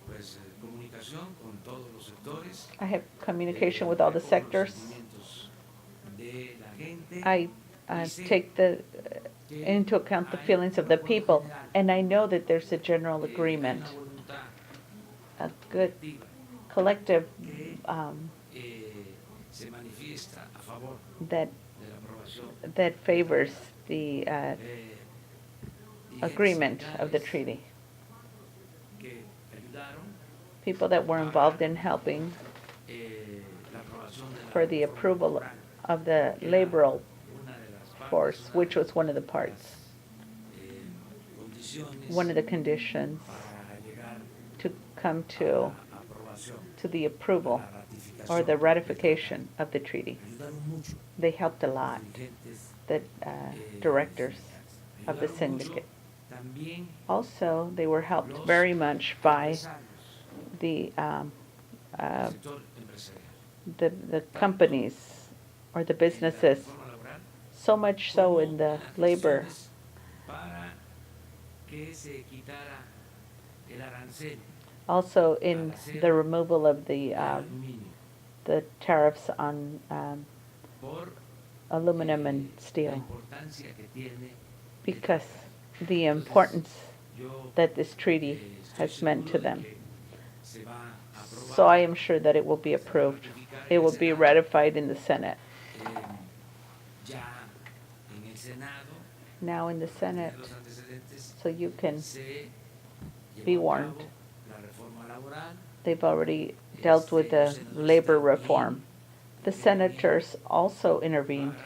pues, comunicación con todos los sectores. I have communication with all the sectors. De la gente. I take into account the feelings of the people, and I know that there's a general agreement, a good collective Se manifiesta a favor that de la aprobación that favors the agreement of the treaty. que ayudaron People that were involved in helping la aprobación de la for the approval of the laboral force, which was one of the parts, condiciones one of the conditions para llegar to come to aprobación. the approval or the ratification of the treaty. Ayudaron mucho They helped a lot, dirigentes the directors of the syndicate. también Also, they were helped very much by empresarios the del sector empresarial. the companies or the businesses, Reforma laboral so much so in the labor, para que se quitara el arancel also in the removal of the al aluminio tariffs on por aluminum and la steel, importancia que tiene because the importance yo that this treaty estoy has meant to seguro de them. que se va a aprobar So I am sure that it will be approved. It will be ratified in the Senate. ya en el Senado Now in the Senate, de los antecedentes so you can se be llevó a warned. cabo la reforma laboral. They've already dealt with the labor reform. The senators also intervened Para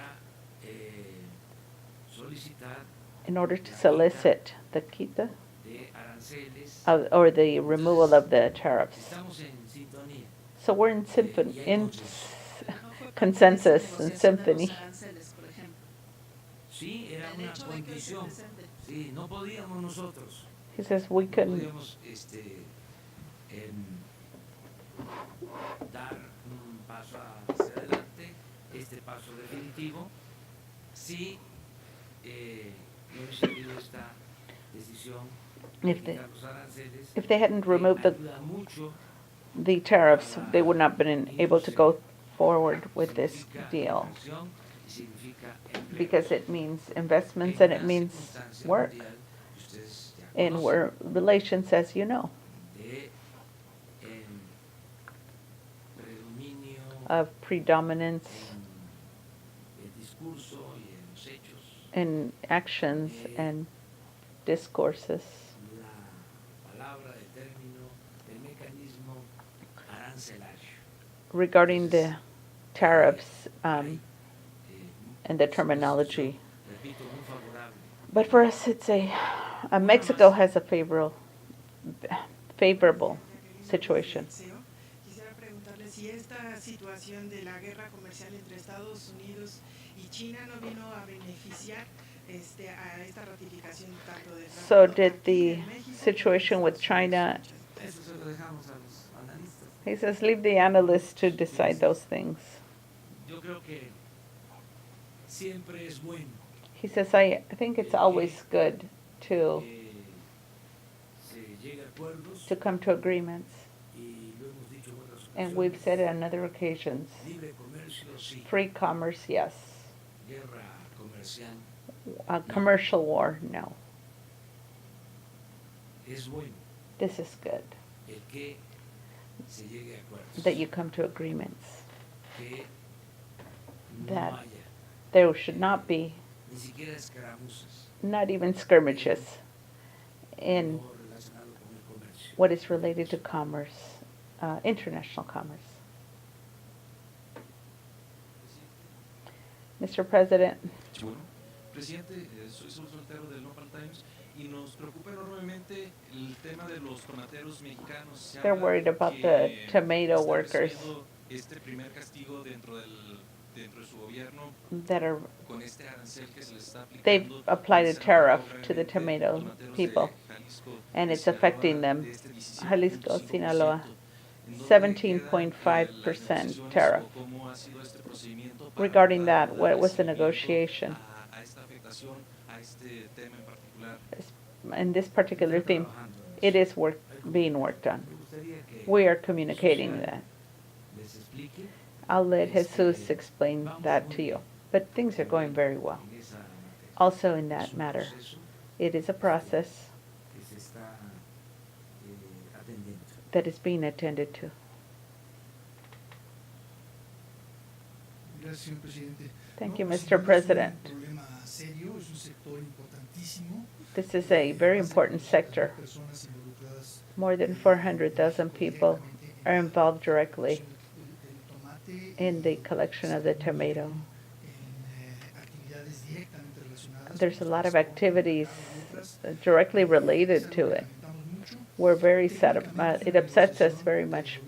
solicitar in order to solicit the quita de aranceles. or the removal of the tariffs. Estamos en sintonía. So we're in symphony, in consensus and symphony. Sí, era una condición. Sí, no podíamos nosotros. He says we No couldn't podíamos dar un paso hacia adelante, este paso definitivo, si no hubiese habido esta decisión de If they- quitar los aranceles. if they hadn't removed que ayuda mucho the tariffs, they would not have been able to go forward with this significa deal inversión y significa empleo. because it means investments and it En una means circunstancia work mundial, ustedes ya in conocen, where relations, as you know, de predominio of predominance en el discurso y en los hechos, in actions and discourses la palabra, el término, el mecanismo arancelario. regarding the tariffs Hay, and the terminology. repito, muy favorable. But for us, it's Mexico has a favorable situation. Quisiera preguntarle si esta situación de la guerra comercial entre Estados Unidos y China no vino a beneficiar a esta ratificación tanto del So tratado did aquí the en México situation with China, Eso se lo dejamos a los analistas. he says, leave the analysts to decide those things. Yo creo que siempre es bueno He says, I think it's always good to que se llegue a acuerdos come to agreements. y lo hemos dicho en otras And we've ocasiones. said it on other occasions. Libre comercio, sí. Free commerce, yes. Guerra comercial A commercial war, no. es bueno. This is good, El que se llegue a acuerdos. that you come to agreements. Que no That haya there should not be, ni siquiera escaramuzas not even skirmishes in no relacionado con el comercio. what is related to commerce, international commerce. Mr. President, Bueno, presidente, soy soltero del Local Times y nos preocupa enormemente el tema de los tomateros mexicanos. Se they're habla worried about que the tomato están workers recibiendo este primer castigo dentro de su gobierno that are, con este arancel que se les está they've aplicando. applied a Se tariff afecta to the gravemente tomato tomateros people, de Jalisco, and it's se affecting hablaba them. de este 17.5%, Jalisco, Sinaloa, en donde 17.5% quedan, las negociaciones tariff. o cómo ha sido este procedimiento para Regarding tratar that, de what dar was the seguimiento negotiation? a esta afectación, a este tema en particular. In this particular theme, it is being worked on. Me gustaría We are communicating that. les explique. I'll let Jesus explain that to you. But things are going very well. En esa materia. Also in that Es un matter, proceso it is a process que se está atendiendo. that is being attended to. Gracias, señor presidente. Thank No, you, pues, Mr. sin duda President. Es un problema serio, es un sector importantísimo. This is a very important sector. Personas involucradas More than 400,000 people are involved directly in the collection of the tomato. actividades directamente relacionadas. There's a lot of activities directly related to it. We're very sad. It upsets us very much.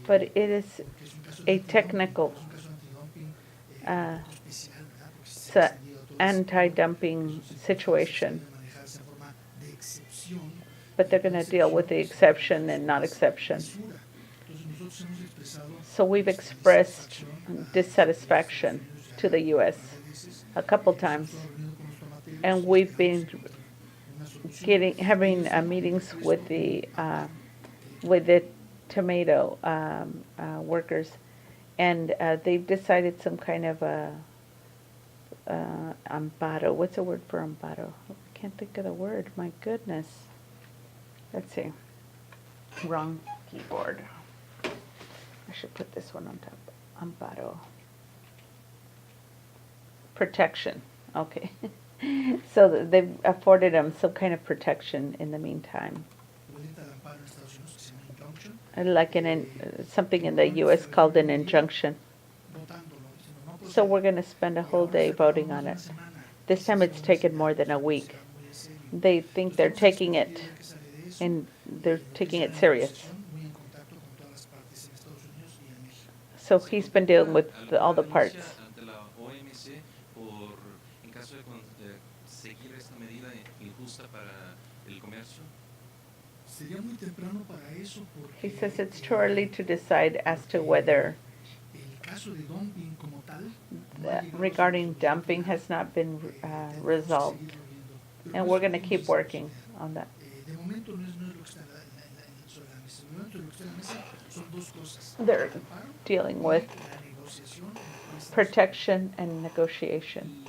But it is a technical, it's an anti-dumping situation. But they're going to deal with the exception and not exception. So we've expressed dissatisfaction to the U.S. a couple times, and we've been having meetings with the tomato workers, and they've decided some kind of amparo. What's the word for amparo? I can't think of the word. My goodness. Let's see. Wrong keyboard. I should put this one on top. Amparo. Protection. Okay. So they've afforded them some kind of protection in the meantime. Like something in the U.S. called an injunction. So we're going to spend a whole day voting on it. This time it's taken more than a week. They think they're taking it, and they're taking it serious. So he's been dealing with all the parts. He says it's too early to decide as to whether regarding dumping has not been resolved. And we're going to keep working on that. They're dealing with protection and negotiation.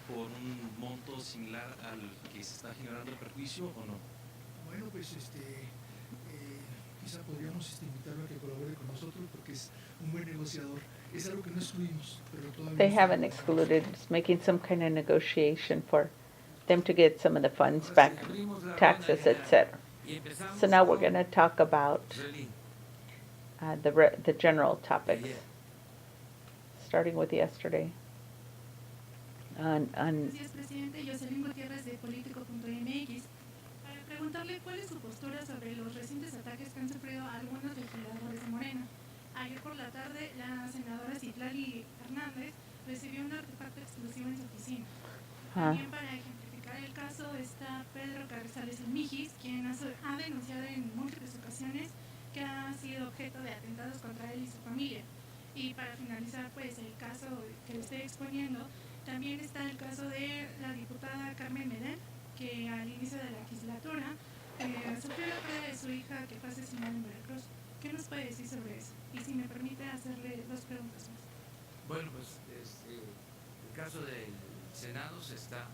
por un monto similar al que se está generando el perjuicio o no? Bueno, pues quizá podríamos invitarlo a que colabore con nosotros porque es un buen negociador. Es algo que no excluimos, pero todavía They haven't excluded, it's making some kind of negotiation for them to get some of the funds back, taxes, etc. So now we're going to talk about the general topics, starting with yesterday. Gracias, presidente. Jocelyn Gutiérrez de Político.mx. Para preguntarle cuál es su postura sobre los recientes ataques que han sufrido algunos legisladores de Morena. Ayer por la tarde, la senadora Citlali Hernández recibió un artefacto exclusivo en su oficina. También para ejemplificar el caso está Pedro Carrizales Mijis, quien ha denunciado en múltiples ocasiones que ha sido objeto de atentados contra él y su familia. Y para finalizar, pues el caso que le estoy exponiendo, también está el caso de la diputada Carmen Medel, que al inicio de la legislatura sufrió la pérdida de su hija que fue asesinada en Veracruz. ¿Qué nos puede decir sobre eso? Y si me permite hacerle dos preguntas más. Bueno, pues el caso del Senado se está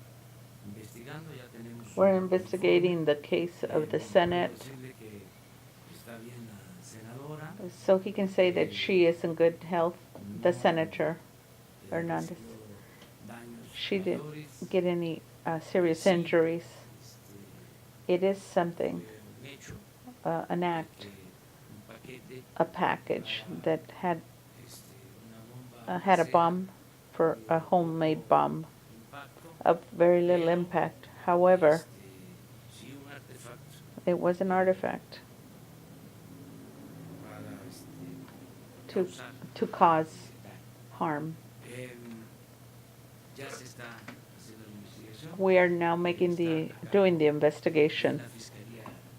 investigando, ya tenemos... We're investigating the case of the Senate. Está bien la senadora. So he can say that she is in good health, the Senator Hernandez. She didn't get any serious injuries. It is something, an act, a package that had a bomb, for a homemade bomb, of very little impact. However, it was an artifact to cause harm. We are now doing the investigation.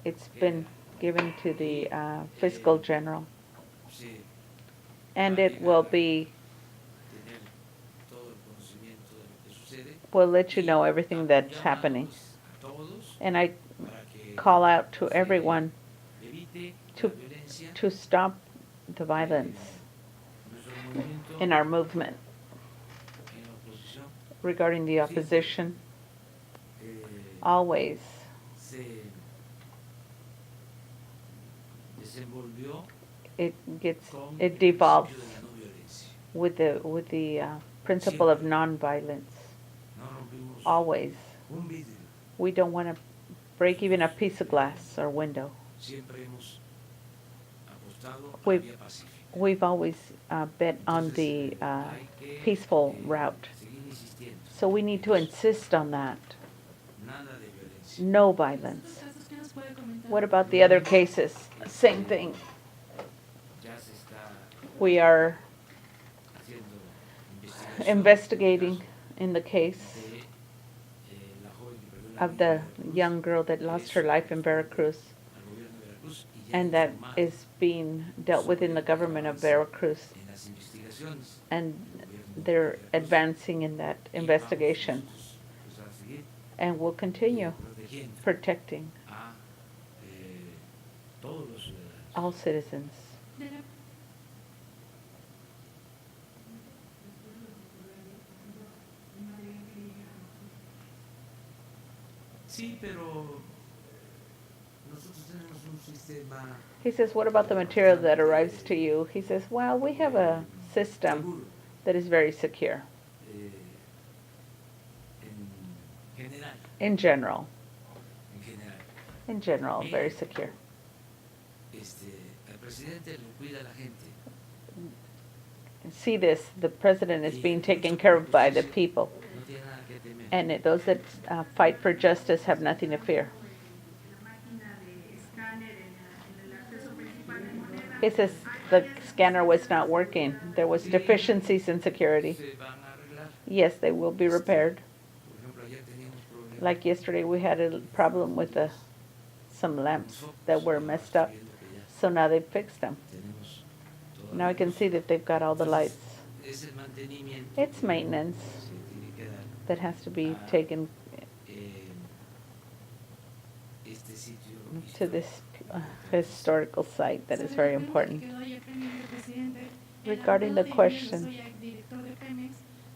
It's been given to the Fiscal General, and it will be We'll let you know everything that's happening. And I call out to everyone to stop the violence in our movement. Regarding the opposition, always it devolves with the principle of nonviolence. Always, we don't want to break even a piece of glass or window. We've always bet on the peaceful route. So we need to insist on that. No violence. What about the other cases? Same thing. We are investigating in the case of the young girl that lost her life in Veracruz, and that is being dealt with in the government of Veracruz. And they're advancing in that investigation. And we'll continue protecting all citizens. He says, what about the material that arrives to you? He says, well, we have a system that is very secure. In general. In general, very secure. See this, the president is being taken care of by the people. And those that fight for justice have nothing to fear. He says the scanner was not working. There was deficiencies in security. Yes, they will be repaired. Like yesterday, we had a problem with some lamps that were messed up. So now they've fixed them. Now I can see that they've got all the lights. It's maintenance that has to be taken to this historical site that is very important. Regarding the question,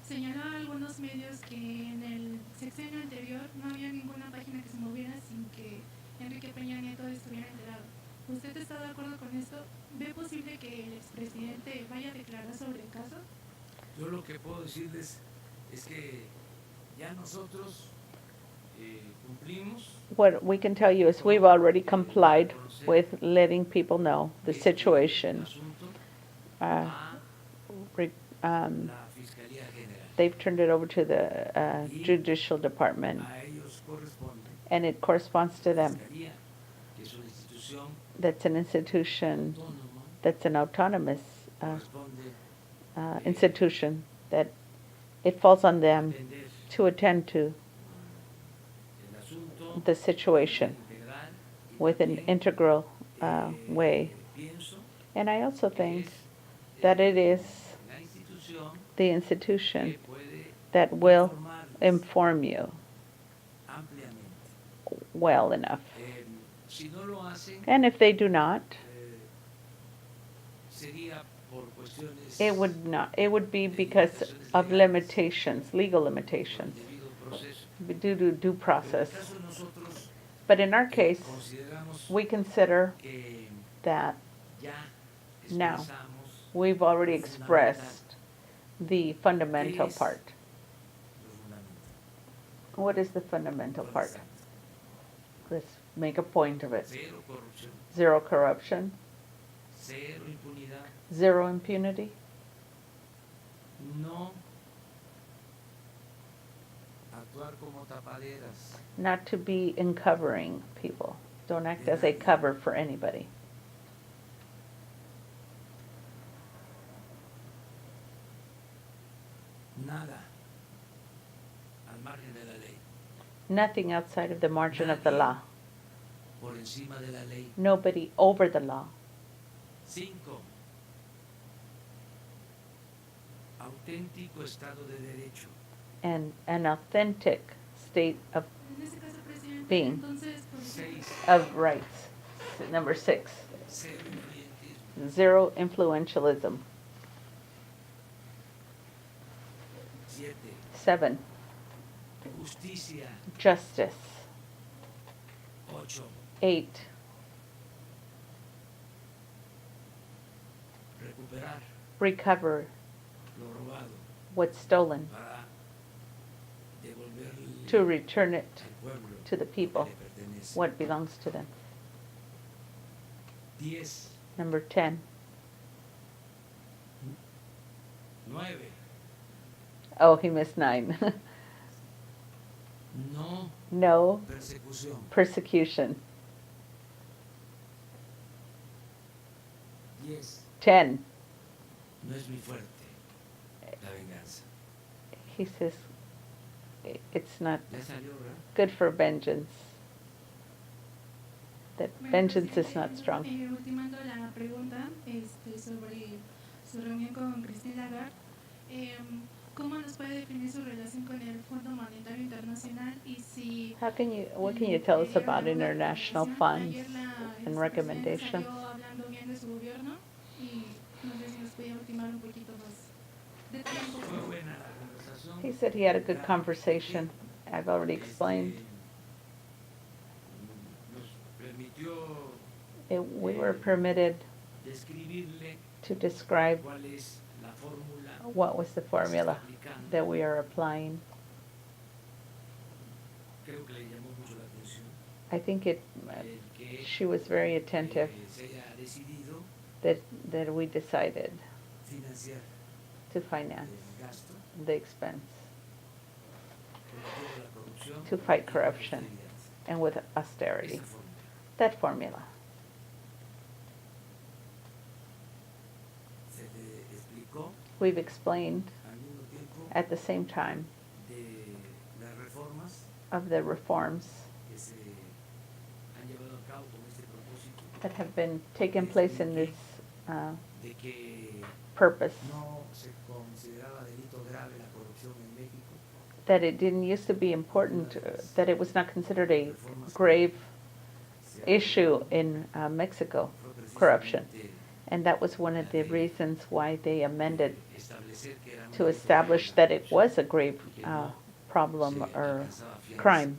señaló a algunos medios que en el sexenio anterior no había ninguna página que se moviera sin que Enrique Peña Nieto estuviera enterado. ¿Usted está de acuerdo con esto? ¿Ve posible que el expresidente vaya a declarar sobre el caso? Yo lo que puedo decirles es que ya nosotros cumplimos. What we can tell you is we've already complied with letting people know the situation. They've turned it over to the judicial department, and it corresponds to them. That's an institution, that's an autonomous institution, that it falls on them to attend to the situation with an integral way. And I also think that it is the institution that will inform you well enough. And if they do not, it would be because of limitations, legal limitations, due to due process. But in our case, we consider that now we've already expressed the fundamental part. What is the fundamental part? Let's make a point of it. Zero corruption. Zero impunity. Not to be uncovering people. Don't act as a cover for anybody. Nothing outside of the margin of the law. Nobody over the law. 5. Auténtico Estado de Derecho. and an authentic state of En ese caso, presidente, being, entonces, por ejemplo, of rights. Number 6, zero influentialism. 7, justicia. justice. 8. 8, recuperar recover lo robado what's stolen, para devolverle to return it al pueblo to the people, lo que le pertenece. what belongs to them. 10. Number 10, 9. oh, he missed 9. No No persecución. persecution. 10. 10, No es muy fuerte la venganza. he says it's not Ya salió, ¿verdad? good for vengeance. That bueno, vengeance is presidente, not strong. ultimando la pregunta sobre su reunión con Christine Lagarde, ¿cómo nos puede definir su relación con el Fondo Monetario Internacional y si What can you tell us about international funds ayer la and presidenta recommendations? salió hablando bien de su gobierno y no sé si nos podía ultimar un poquito más de tiempo? Fue buena la conversación. He said he had a good conversation. I've already explained. Nos permitió We were permitted describirle to describe cuál es la fórmula what was the formula que está aplicando. that we are applying. Creo que le llamó mucho la atención I think el que she was very attentive se haya decidido that we decided financiar to finance el gasto the expense combatiendo la corrupción to fight y la corruption austeridad. and with austerity. Esa fórmula That formula. se le explicó We've explained al mismo tiempo at the same time de las reformas of the reforms que se han llevado a cabo con este propósito that have been taken place in this de que purpose, no se consideraba delito grave la corrupción en México. that it didn't used to be important, that it was not considered a grave issue in Mexico, corruption. And that was one of the reasons why they amended to establish that it was a grave problem or crime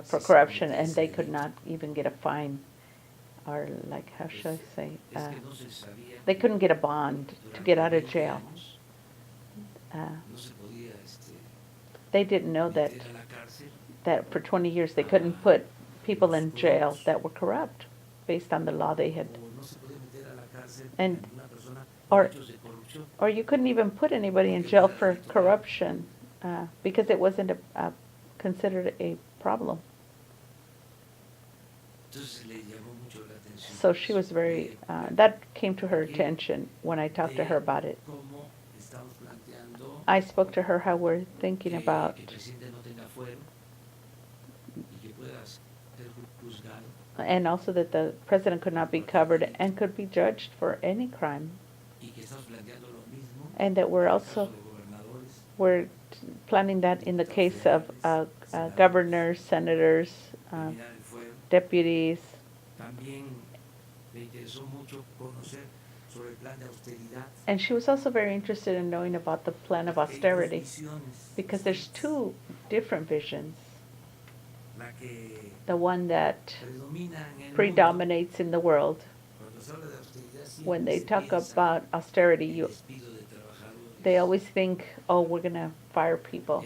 for corruption, and they could not even get a fine, or like, how should I say, they couldn't get a bond to get out of jail. They didn't know that for 20 years they couldn't put people in jail that were corrupt based on the law they had. And or you couldn't even put anybody in jail for corruption because it wasn't considered a problem. So she was very, that came to her attention when I talked to her about it. I spoke to her how we're thinking about and also that the president could not be covered and could be judged for any crime. And that we're planning that in the case of governors, senators, deputies. And she was also very interested in knowing about the plan of austerity because there's two different visions. The one that predominates in the world. When they talk about austerity, they always think, oh, we're going to fire people.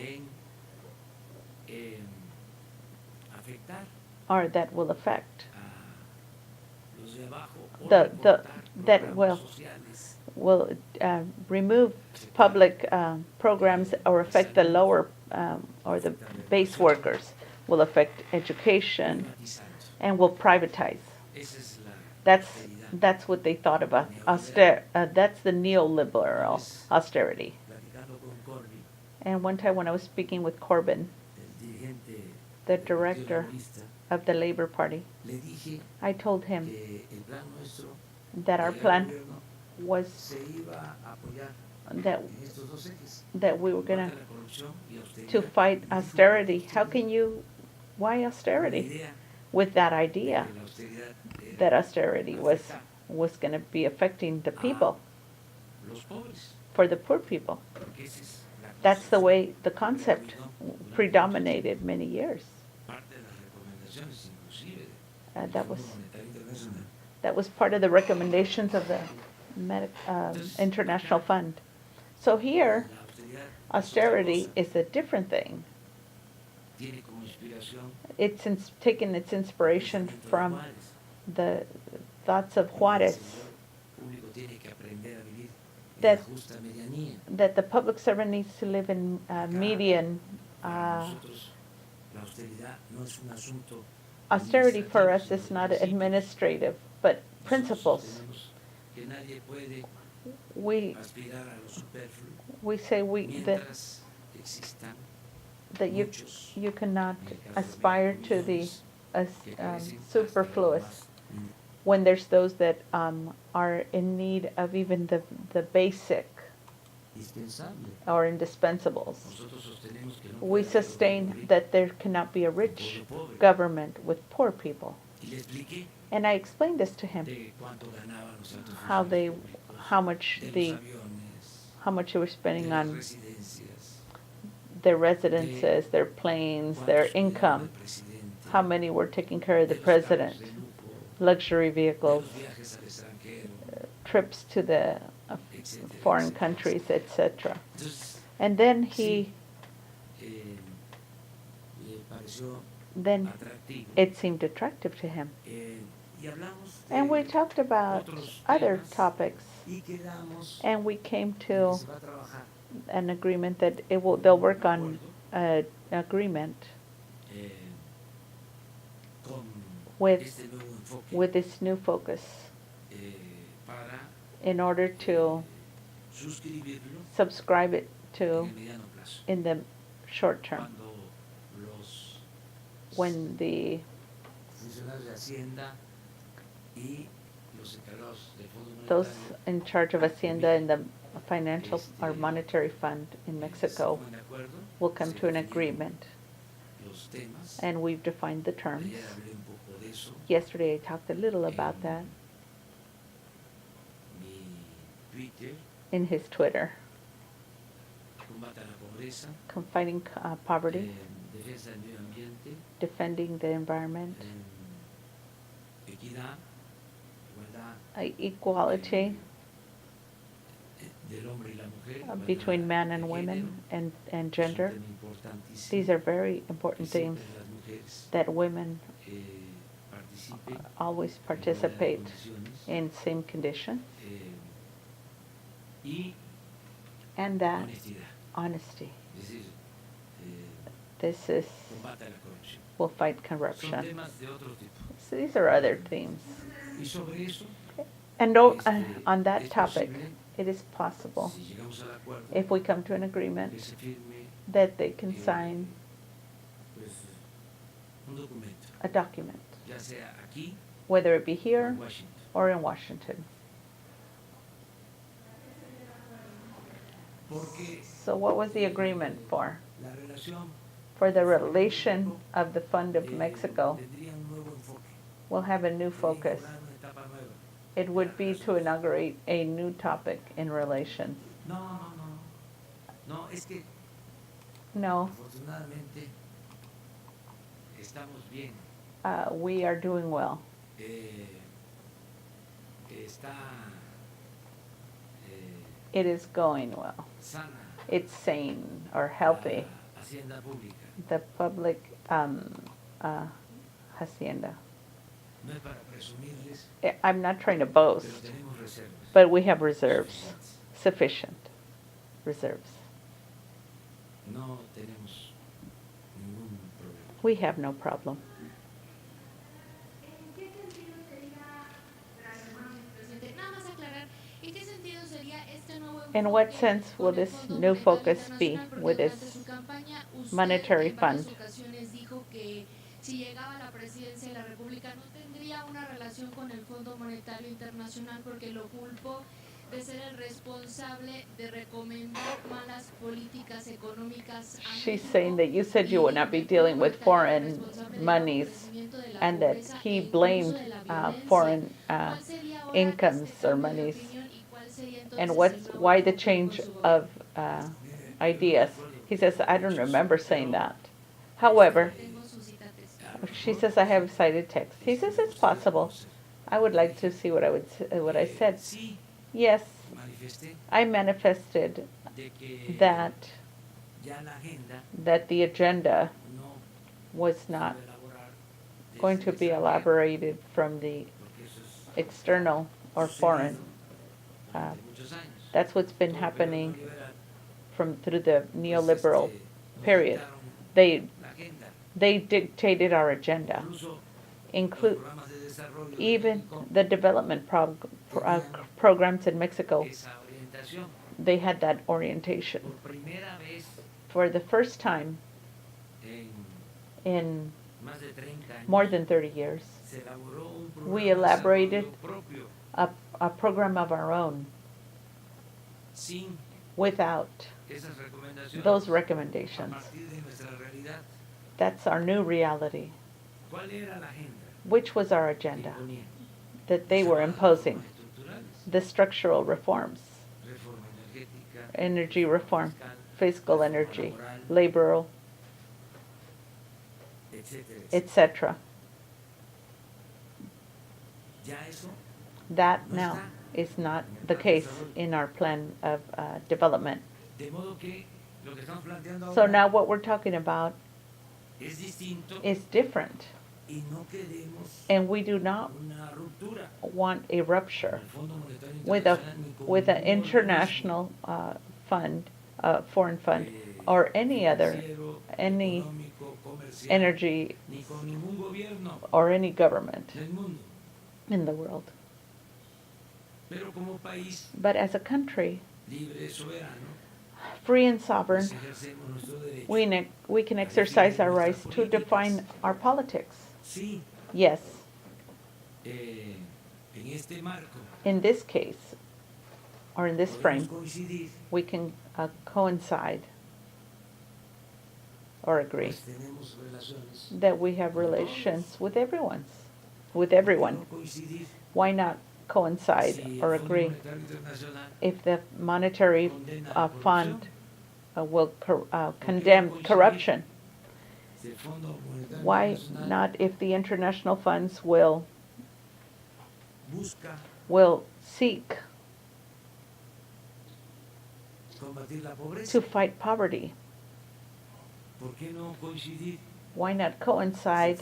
Or that will affect. That will remove public programs or affect the lower or the base workers, will affect education, and will privatize. That's what they thought about. That's the neoliberal austerity. And one time when I was speaking with Corbyn, the director of the Labor Party, I told him that our plan was that en estos dos ejes. we were going Combate la corrupción y to austeridad. fight austerity. How can you, why La austerity? idea With that de idea que la austeridad era that austerity afectar was going to be affecting the people, los pobres, for the poor people. porque esa es la That's the concepción way the concept predominó durante predominated many years. parte de las recomendaciones, inclusive That del was Fondo Monetario Internacional. part of the recommendations of the International Fund. So here, La austeridad austerity is a different thing. tiene como inspiración It's taken its inspiration el pensamiento de from Juárez. the thoughts of El Juárez, servidor público tiene que aprender a vivir en that la justa medianía. that the public servant needs to live in median. Para nosotros, la austeridad no es un asunto Austerity for administrativo, us sino is de not principios. administrative, but Nosotros principles. sostenemos que nadie puede We aspirar a lo superfluo say mientras existan that muchos, you cannot en el caso de aspire México, to the millones que carecen hasta de lo superfluous más mínimo. when there's those that are in need of even the basic Indispensable. or indispensables. Nosotros sostenemos que no We puede haber sustain gobierno rico that there cannot be a con rich pueblo pobre. government with poor people. Y le expliqué And I explained this to him, de cuánto ganaban los altos how funcionarios públicos, how much de los aviones, how much they were de spending las on residencias, their residences, their planes, their cuántos cuidaban income, del presidente, how many were taking care of the de los carros president, de lujo, luxury de vehicles, los viajes al extranjero, trips to the etcétera, foreign etcétera, countries, etcétera. etc. Entonces, And then sí, le pareció then atractivo. it seemed attractive to him. Y hablamos And we de talked about otros other temas topics, y quedamos and we came en que to se va a trabajar an agreement that they'll work on an agreement eh, con with este nuevo enfoque with this new focus para in order to suscribirlo subscribe it en to el mediano plazo. in the short term, Cuando los when the funcionarios de Hacienda y los encargados del Fondo those Monetario in charge of Hacienda and the financial or monetary fund in se Mexico pongan de acuerdo, will come se to an definieron agreement. los temas. And we've defined the terms. Ayer hablé un poco de eso. Yesterday I talked a little about that Mi Twitter, in his Twitter, combata la pobreza, fighting poverty, defensa del medio ambiente, defending the environment, equidad, igualdad equality del hombre y la mujer, between igualdad men de and women género, and es un gender. tema importantísimo, These are very que important siempre things las mujeres that women participen always en igualdad de participate condiciones, in same conditions, y and that honestidad. honesty. Es decir, This is combate a la corrupción. will fight Son corruption. temas de otro tipo. So these are other themes. Y sobre eso, And on that es topic, posible, it is possible, si llegamos al acuerdo, if we come to an que agreement, se firme that they can sign pues, un documento, a document, ya sea aquí whether it be o here en Washington. or in Washington. Porque So what was the agreement for? la relación For the relation of the Fund of Mexico tendría un nuevo enfoque. will have a new focus. Inaugurar una etapa nueva. It would be to inaugurate a new topic in relations. No, no, no. No, es que No, afortunadamente estamos bien. we are doing well. Está It is going well. sana It's sane or healthy. la hacienda pública. The public hacienda. No es para presumirles, I'm not trying to pero boast, tenemos reservas. but we have reserves, sufficient reserves. No tenemos ningún problema. We have no problem. Nada más aclarar, ¿en qué sentido sería este nuevo In what enfoque sense will con el this Fondo new Monetario focus be Internacional? Porque with durante this su campaña, usted monetary en varias fund? ocasiones dijo que si llegaba a la presidencia de la República no tendría una relación con el Fondo Monetario Internacional porque lo culpó de ser el responsable de recomendar malas políticas económicas a She's México saying that you said you would not be dealing with foreign monies and that he blamed foreign incomes or monies. And why the change of ideas? He says, I don't remember saying that. However, she says, I have cited text. He says, it's possible. I would like to see what I said. Yes, I manifested that the agenda was not going to be elaborated from the external or foreign. That's what's been happening through the neoliberal period. They dictated our agenda, include even the development programs in Mexico. They had that orientation. For the first time in more than 30 years, we elaborated a program of our own without those recommendations. That's our new reality. Which was our agenda that they were imposing? The structural reforms, energy reform, fiscal energy, laboral, etc. That now is not the case in our plan of development. So now what we're talking about is different. And we do not want a rupture with an international fund, foreign fund, or any energy or any government in the world. But as a country, free and sovereign, we can exercise our rights to define our politics. Yes. In this case, or in this frame, we can coincide or agree that we have relations with everyone. Why not coincide or agree if the monetary fund will condemn corruption? Why not if the international funds will seek to fight poverty? Why not coincide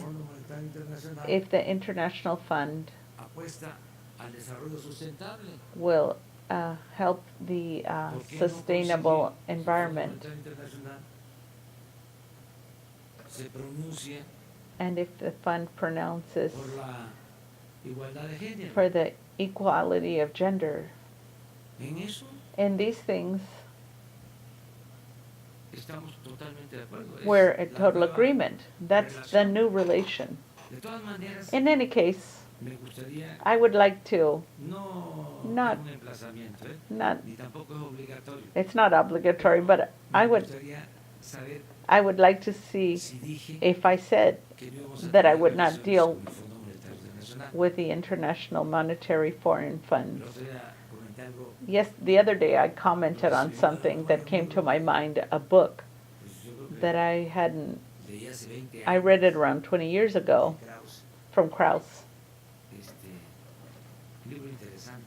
if the international fund will help the sustainable environment? And if the fund pronounces for the equality of gender, in these things, we're in total agreement. That's the new relation. In any case, I would like to not it's not obligatory, but I would like to see if I said that I would not deal with the International Monetary Foreign Fund. Yes, the other day I commented on something that came to my mind, a book that I read it around 20 years ago from Krauss.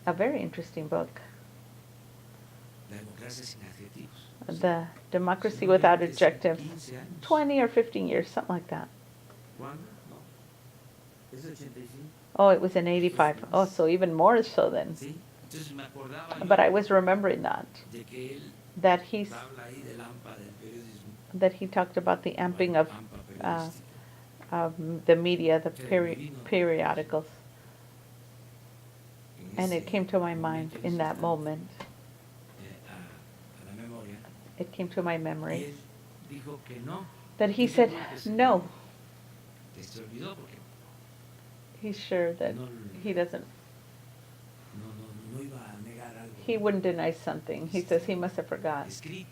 A very interesting book. The Democracy Without Adjectives. 20 or 15 years, something like that. Oh, it was in 85. Oh, so even more so then. But I was remembering that he talked about the amping of the media, the periodicals. And it came to my mind in that moment. It came to my memory that he said no. He's sure that he doesn't. he wouldn't deny something. He says he must have forgot escrito.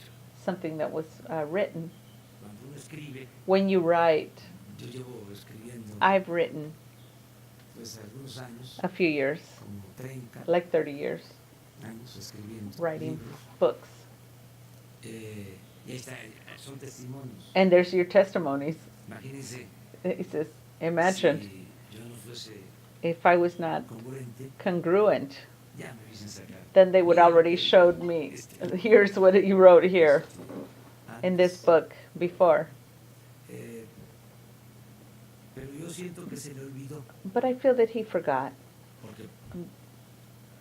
something that was written. Cuando uno escribe, When you write, yo llevo escribiendo I've written pues algunos años, a few years, como 30 like 30 years, años escribiendo writing libros. books. Y ahí está, son testimonios. And there's your testimonies. Imagínense He says, imagine si yo no fuese if I was not congruente, congruent, ya me hubiesen sacado. then they would already showed me, here's what you wrote here in this book before. Pero yo siento que se le olvidó, But I feel that he forgot porque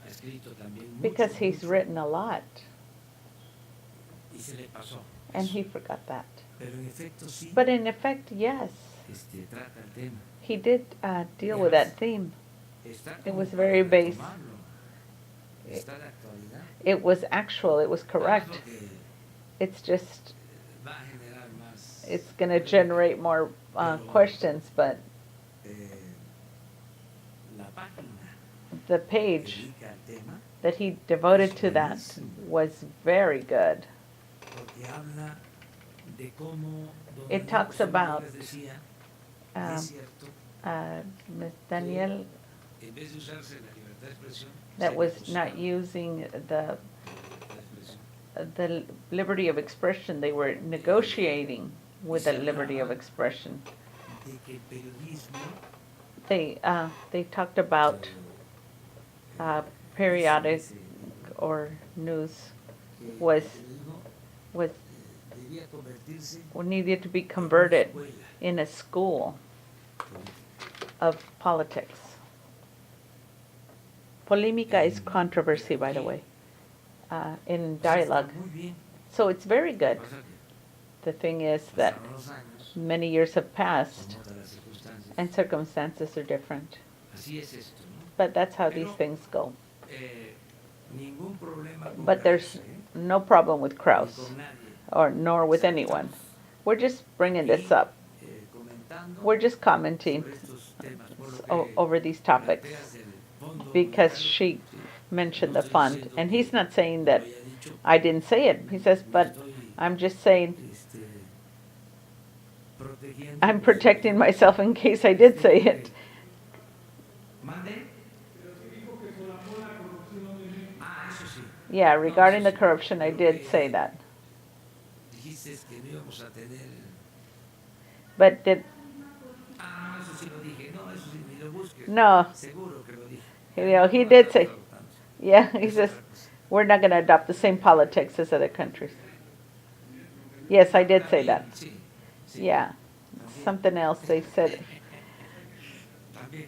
ha escrito también mucho, because he's mucho, written a lot, y se le pasó. and he forgot that. Pero en efecto sí, But in effect, yes, trata el tema. he did deal with that theme. Está It como was para very base. retomarlo. Está de actualidad. It was actual, it was correct. Claro que It's just, va a generar más, it's going to generate more questions, but eh, la página the page dedica al tema, that he devoted to that was very good. porque habla de cómo don It Daniel talks José about, Muñoz decía, um, es cierto, Ms. Daniel, en vez de usarse la libertad de expresión, that se was usaba not using la libertad de expresión. the liberty of expression. They were negotiating with the liberty of expression. De que el periodismo, They talked about periodic or news que was el periodismo was debía convertirse needed to be converted en una escuela in a school política. of politics. Polímica is controversy, by the way, in dialogue. Está muy bien. So it's very good. Pasa que The thing is that pasaron los años, many years have passed son otras las circunstancias. and circumstances are different. Así es esto, ¿no? But that's how these things go. Ningún problema con But there's Carranza, no problem with ni Krauss con nadie. or nor with anyone. We're just bringing this up. Comentando We're just commenting sobre estos temas, por lo que over these topics planteas del fondo because monetario, she sí. mentioned No the estoy fund. diciendo And que he's not saying lo that haya dicho, I didn't say it. He says, but estoy, I'm just saying protegiendo I'm por si protecting alguien myself in case I did say it. mande. Ah, eso sí. Yeah, regarding the corruption, I did say that. Dijiste que no íbamos a tener. But did, Ah, no, eso sí lo dije. No, eso sí, ni lo busques. no, Seguro que lo dije. he did say, yeah, he says, we're not going to adopt the same politics as other countries. Yes, I did say that. Sí, sí. Yeah, something else they said. También.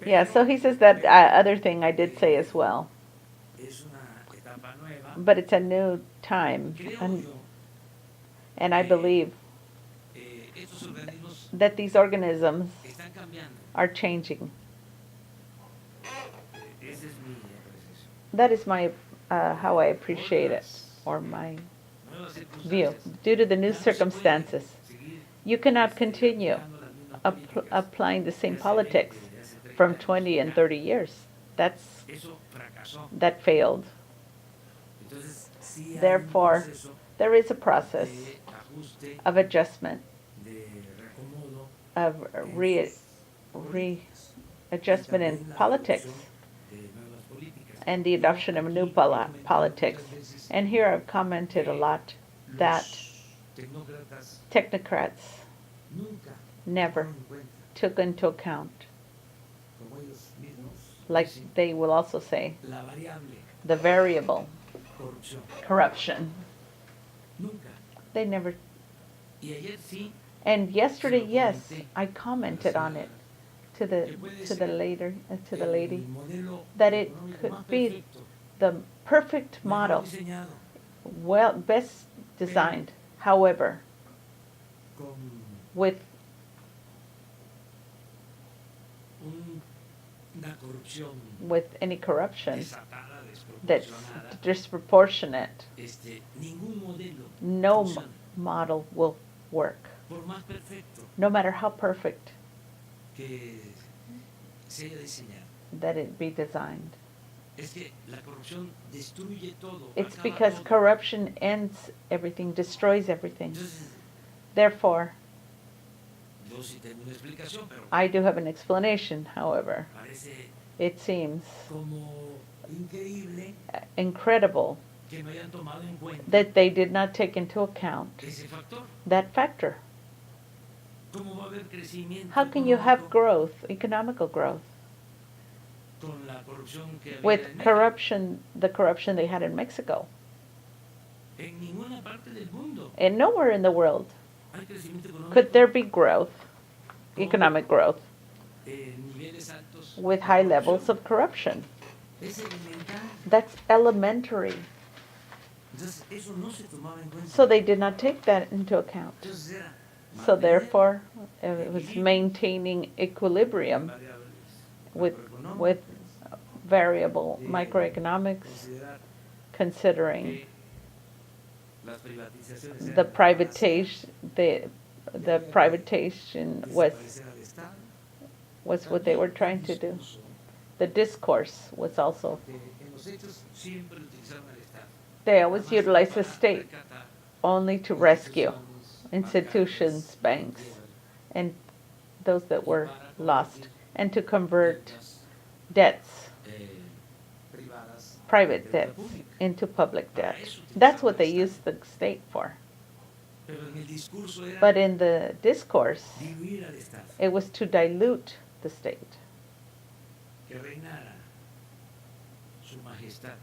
Yeah, so he says that other thing I did say as well. Es una etapa nueva. But it's a new time, Creo yo and I believe estos organismos that these organisms están cambiando. are changing. Esa es mi apreciación. That is my how I appreciate it, or my Nuevas view. circunstancias. Due to the new Ya no se puede circumstances, seguir you cannot continue aplicando las mismas políticas applying the same de hace politics 20, de hace 30 from años. 20 and Ya. 30 years. Eso fracasó. That failed. Entonces, sí hay un Therefore, proceso there is a process de ajuste, of adjustment, de reacomodo, of readjustment in politics, de nuevas políticas. and the adoption of new politics. And here I've commented a lot that Tecnócratas technocrats nunca never toman en cuenta, took into account, como ellos mismos like dicen, they will also say, la variable the variable corrupción. corruption. Nunca. They never. Y ayer sí, And yesterday, yes, I commented on it to the lady that it could be the perfect model, diseñado well, best designed. However, con with una corrupción any corruption desatada, that's desproporcionada, disproportionate, ningún modelo no funciona. model will work. Por más perfecto No matter how perfect que se haya diseñado. that it be designed. Es que la corrupción destruye todo, It's acaba because todo. corruption ends everything, destroys everything. Entonces, Therefore, yo sí tengo una explicación, pero I do have an explanation, however. parece It seems como increíble incredible que no hayan tomado en cuenta that they did not take into account ese factor. that factor. ¿Cómo va a haber crecimiento How can you have económico growth, economical growth, con la corrupción que había with en México? corruption, the corruption they had in Mexico? En ninguna parte del mundo And nowhere in the world hay crecimiento económico could there be growth, economic growth, niveles altos with de high corrupción. levels of corruption. Es elemental. That's elementary. Entonces, eso no se tomaba en cuenta. So they did not take that into account. Entonces era So mantener therefore, it was maintaining equilibrium variables with variable microeconomics, considerar considering que las privatizaciones the eran privatization, the privatization was desaparecer al Estado. what they were trying to do. The discourse was also, En los hechos siempre utilizaron al Estado. they always utilized the state Rescatar only to rescue institutions, bancarias, banks, quiebras, and those that were para lost, convertir and to convert deudas, debts, privadas, private en deuda debts, pública. into public Para debt. eso That's utilizaban what they al Estado. used the state for. Pero en el discurso era But in the discourse, diluir al Estado, it was to dilute the state, que reinara su majestad.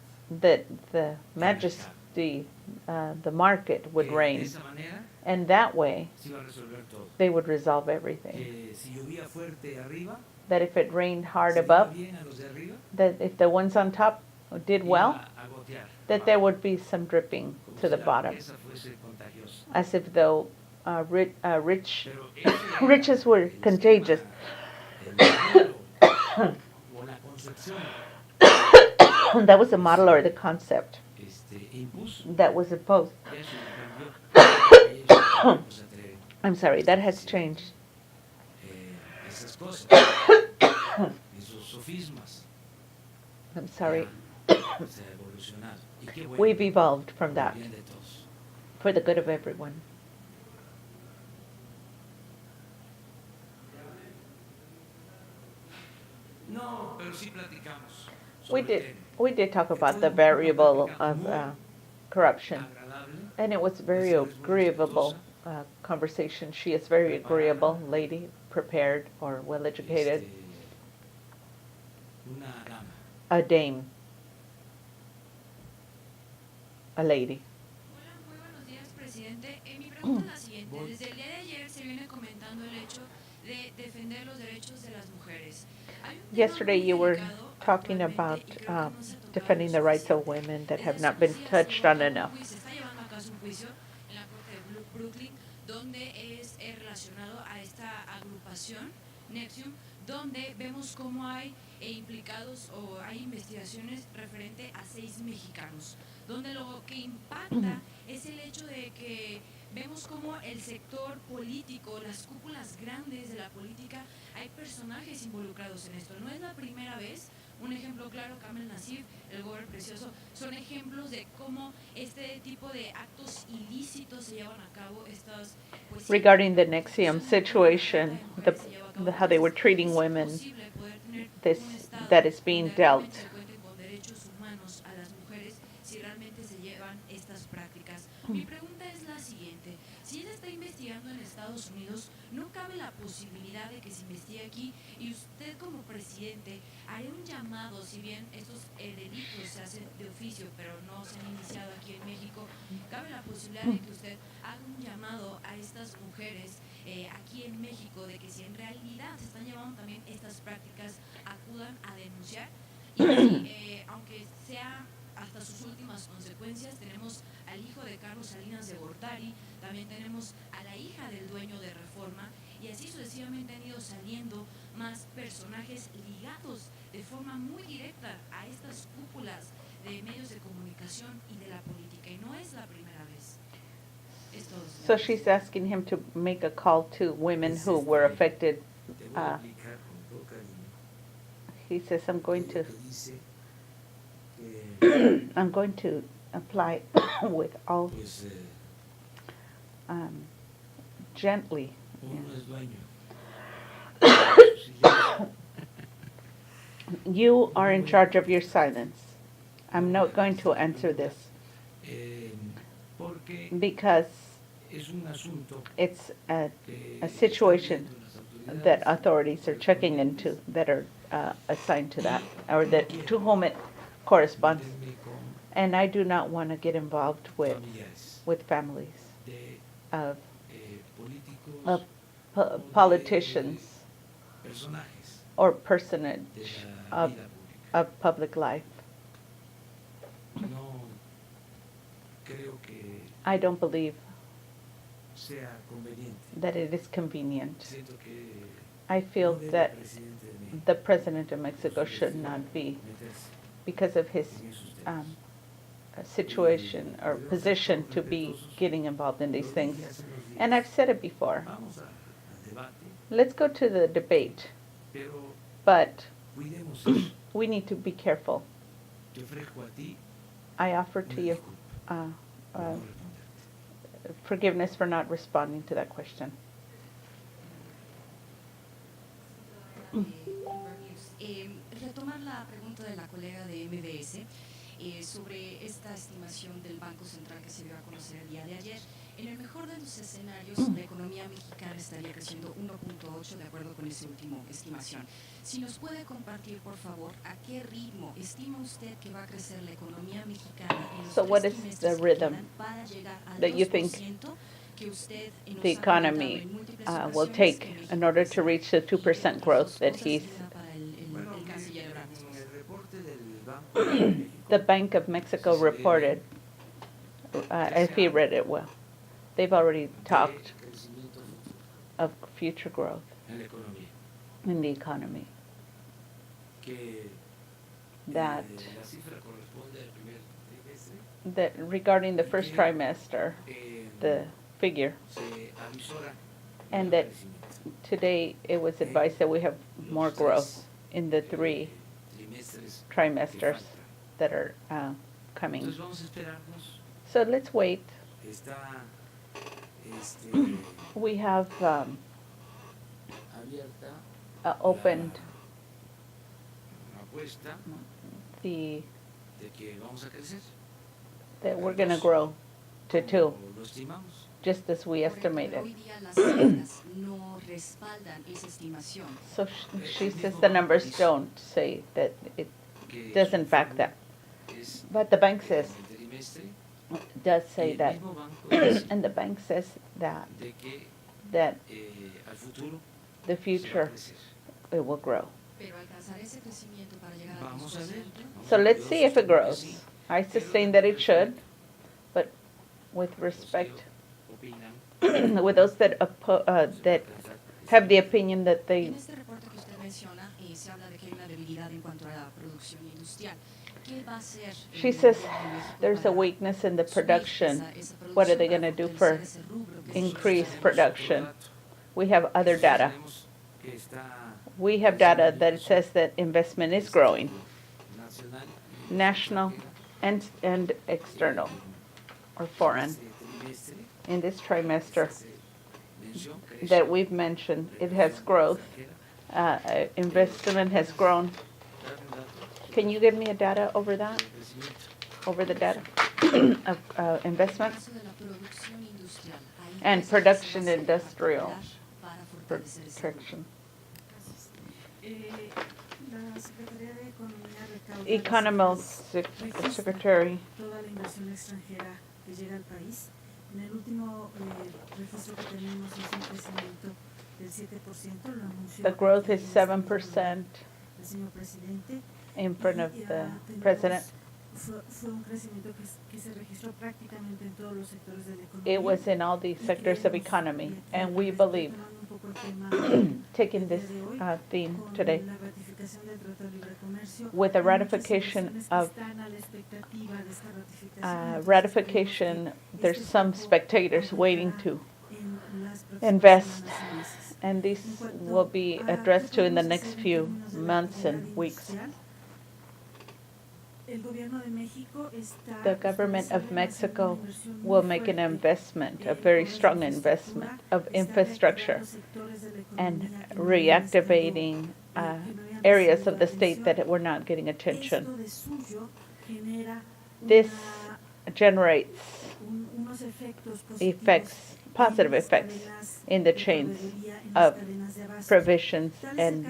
that the majesty, the market would Que de reign. esa manera And that way, se iba a resolver todo. they would resolve everything. Que si llovía fuerte arriba, That if it rained hard si le iba above, bien a los de arriba, that if the ones on top did well, iba a gotear that abajo. there would be some dripping Como to si the la bottom, riqueza fuese contagiosa. as if though rich Pero ese era riches were el contagious. esquema, el modelo, o la concepción That was the model or the concept impuso. that was imposed. Y eso cambió. Pues, entre I'm sorry, that has changed. esas cosas, esos sofismas, I'm sorry. se ha evolucionado. Y qué bueno, We've evolved from por that el bien de todos. for the good of everyone. No, pero sí platicamos We sobre el did, tema. we did talk about the variable of corruption, Agradable, and it was very agreeable conversation. She is very agreeable lady, prepared or well educated, una dama. a dame, a lady. Hola, muy buenos días, presidente. Mi pregunta es la siguiente. Desde el día de ayer se viene comentando el hecho de defender los derechos de las mujeres. Hay un tema Yesterday muy you were delicado talking actualmente about y creo que no se ha tocado defending lo the rights of suficiente. women that Desde have hace not unos been días touched se on va a enough. se está llevando a cabo un juicio en la corte de Brooklyn donde es relacionado a esta agrupación Nexium, donde vemos cómo hay implicados o hay investigaciones referente a 6 mexicanos, donde lo que impacta es el hecho de que vemos cómo el sector político, las cúpulas grandes de la política, hay personajes involucrados en esto. No es la primera vez. Un ejemplo claro, Kamel Nasif, el gobernador precioso, son ejemplos de cómo este tipo de actos ilícitos se llevan a cabo. Estas, pues, Regarding the Nexium situation, how they were treating women, that is being dealt. Mi pregunta es la siguiente: si él está investigando en Estados Unidos, ¿no cabe la posibilidad de que se investigue aquí? Y usted como presidente haré un llamado, si bien estos delitos se hacen de oficio, pero no se han iniciado aquí en México, cabe la posibilidad de que usted haga un llamado a estas mujeres aquí en México, de que si en realidad se están llevando también estas prácticas, acudan a denunciar. Y así, aunque sea hasta sus últimas consecuencias, tenemos al hijo de Carlos Salinas de Gortari, también tenemos a la hija del dueño de Reforma, y así sucesivamente han ido saliendo más personajes ligados de forma muy directa a estas cúpulas de medios de comunicación y de la política, y no es la primera vez. Es todo, señor. So she's asking him to make a call to women who were affected. Te voy a explicar con todo cariño He says, I'm going to. lo que dice I'm going to apply with all pues gently. uno es dueño de su silencio. You are in charge of your silence. I'm not going to answer this Porque because es un asunto it's a que situation están viendo las that autoridades authorities are checking into that are assigned to that, or that to whom it corresponds. meterme con And I do not want to get involved familiares with families de of políticos politicians personajes or de personage la of, vida pública. of public life. No creo que I don't believe sea conveniente. that it is convenient. Siento que I feel no debe el that presidente de México the President of Mexico should not be, meterse because of his en esos temas. situation or position, to be getting involved in these things. And I've said it before. Vamos al debate, Let's go to the debate, pero but cuidemos eso. we need to be careful. Te ofrezco a ti I offer una to you disculpa por no responderte. forgiveness for not responding to that question. Retomar la pregunta de la colega de MBS sobre esta estimación del Banco Central que se dio a conocer el día de ayer. En el mejor de los escenarios, la economía mexicana estaría creciendo 1.8 de acuerdo con esa última estimación. Si nos puede compartir, por favor, a qué ritmo estima usted que va a crecer la economía mexicana en los So what tres is trimestres the que rhythm quedan para llegar al that you think 2% que usted nos the ha comentado economy en múltiples will ocasiones take que México in order to reach the 2% growth that he's, para el canciller Ebrard? En el reporte del Banco de México, the Bank of Mexico reported, if he read it well, they've already talked de crecimiento futuro of future growth en la economía, in the economy, que that la cifra corresponde al primer trimestre. that regarding the first trimester, the figure, Se avisora and un that crecimiento. today it was advised that we have more growth in the 3 Trimestres que trimesters faltan. that are coming. Entonces vamos a esperarnos. So let's wait. Está We have abierta opened la apuesta the de que vamos a crecer. that we're going to grow to 2, Como lo estimamos. just as we estimated. Hoy día las cifras no respaldan esa estimación. So she says the numbers don't say that it Que doesn't su back that. es But the bank says, el trimestre, does y say el that, mismo banco dice and the bank says that de que that al futuro the se va a future crecer. it will grow. Pero alcanzar ese crecimiento para llegar al Vamos a ver. 2%. Vamos So a ver. let's Yo see if it sostengo que grows. sí, I pero sustain that it los should, but with que respect opinan with those that that have the opinion that they En este reporte que usted menciona, se habla de que hay una debilidad en cuanto a la producción industrial. ¿Qué va a hacer she el says gobierno de México there's a para weakness in the subir production. esa What are they producción going to para do for fortalecer ese rubro que es increased industrial? production? We have other data. tenemos que está We have data that says that investment is growing, nacional national and external or foreign. este trimestre In this trimester se mencionó crece that we've mentioned, it has growth. Investment has grown. Dame un dato Can you give me a data over that? de crecimiento. Over the data of En investment el caso de la producción industrial, hay and empresas que se production hacen industrial para fortalecer ese rubro. production. La Secretaría de Economía recauda Economist registra Secretary toda la inversión extranjera que llega al país. En el último registro que tenemos es un crecimiento del 7%, lo anunció the growth is el 7% el señor presidente. in front of Y, the tenemos- president. Fue un crecimiento que se registró prácticamente en todos los sectores de la economía. It was in all the Y sectors of creemos, economy, y aquí and we retomando believe, un poco el tema taking del this día de hoy, theme con today, la ratificación del Tratado de Libre Comercio, with the hay muchas ratification inversiones que of están a la expectativa de esta ratificación. Entonces, ratification, creemos que there's este some tiempo spectators waiting afectará to en las próximas invest, semanas y meses. and this En cuanto will be a addressed qué to in the podemos next hacer en few términos de la months actividad and weeks. industrial, The government of Mexico will make an investment, a very strong investment of infrastructure and reactivating areas of the state that were not getting attention. This generates effects, positive effects in the chains of provisions and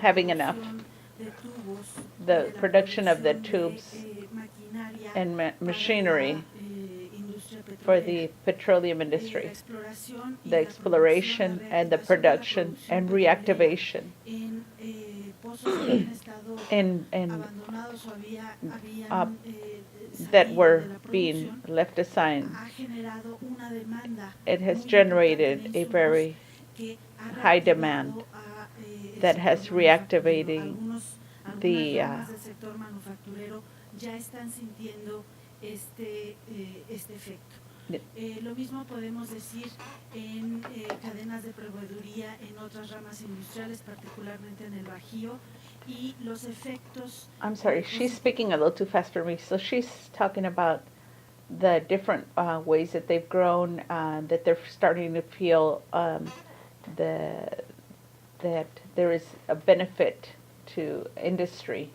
having enough. The production of the tubes and machinery for the petroleum industry, the exploration and the production and reactivation that were being left aside. It has generated a very high demand that has reactivating the Lo mismo podemos decir en cadenas de proveeduría en otras ramas industriales, particularmente en el Bajío, y los efectos. I'm sorry, she's speaking a little too fast for me. So she's talking about the different ways that they've grown, that they're starting to feel that there is a benefit to industry.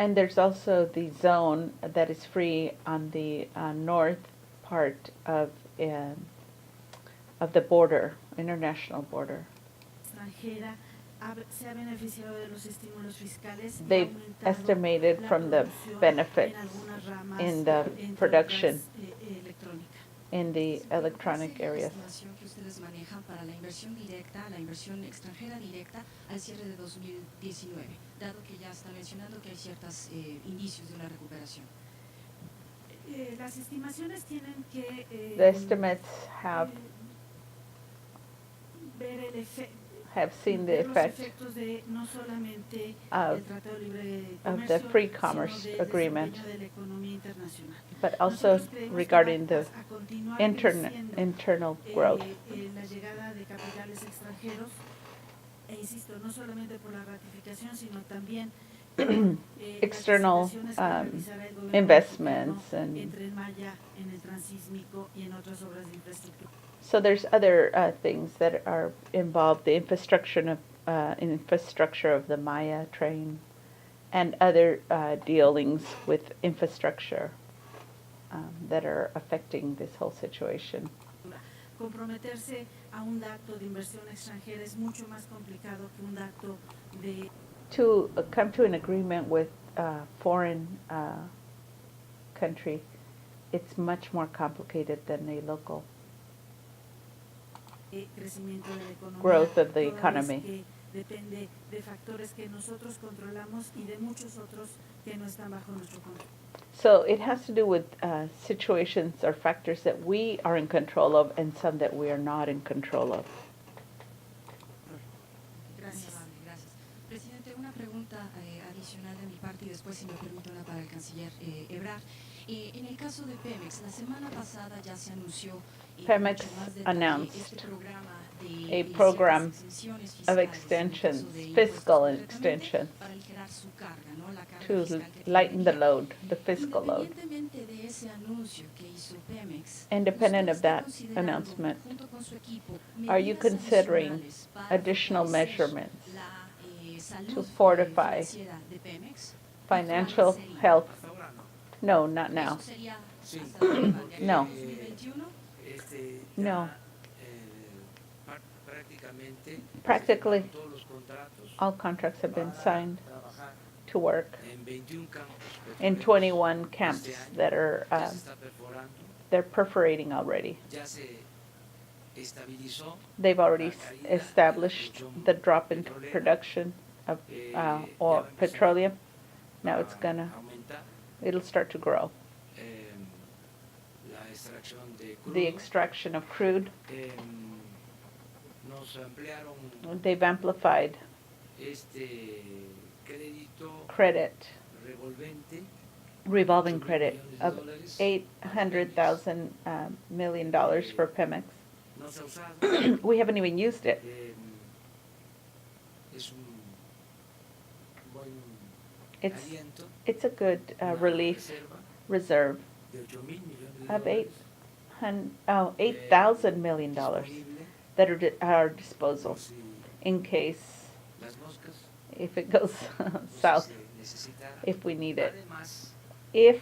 And there's also the zone that is free on the north part of the border, international border. They've estimated from the benefits in the production in the electronic areas. Para la inversión directa, la inversión extranjera directa al cierre de 2019, dado que ya está mencionando que hay ciertos indicios de una recuperación. Las estimaciones tienen que the estimates have seen the effect of the free commerce agreement, but also regarding the internal growth. External investments and so there's other things that are involved, the infrastructure of the Maya train and other dealings with infrastructure that are affecting this whole situation. Comprometerse a un dato de inversión extranjera es mucho más complicado que un dato de to come to an agreement with a foreign country, it's much more complicated than a local growth of the economy. Depende de factores que nosotros controlamos y de muchos otros que no están bajo nuestro control. So it has to do with situations or factors that we are in control of and some that we are not in control of. Gracias. Presidente, una pregunta adicional de mi parte y después, si me permite, una para el canciller Ebrard. En el caso de Pemex, la semana pasada ya se anunció Pemex announced a program of extensions, fiscal extensions, to lighten the load, the fiscal load. Independent of that announcement, are you considering additional measurements to fortify financial health? No, not now. No. No. Practically, all contracts have been signed to work in 21 camps that are they're perforating already. They've already established the drop in production of oil, petroleum. Now it'll start to grow. The extraction of crude, they've amplified revolving credit of $800,000 million for Pemex. No se ha usado. We haven't even used it. Es un buen aliento. It's a good relief reserve De 8,000 millones of de dólares. $8,000 million that are at our disposal Si in case, las moscas, if it goes south, se necesitara. if we need it. Además, If,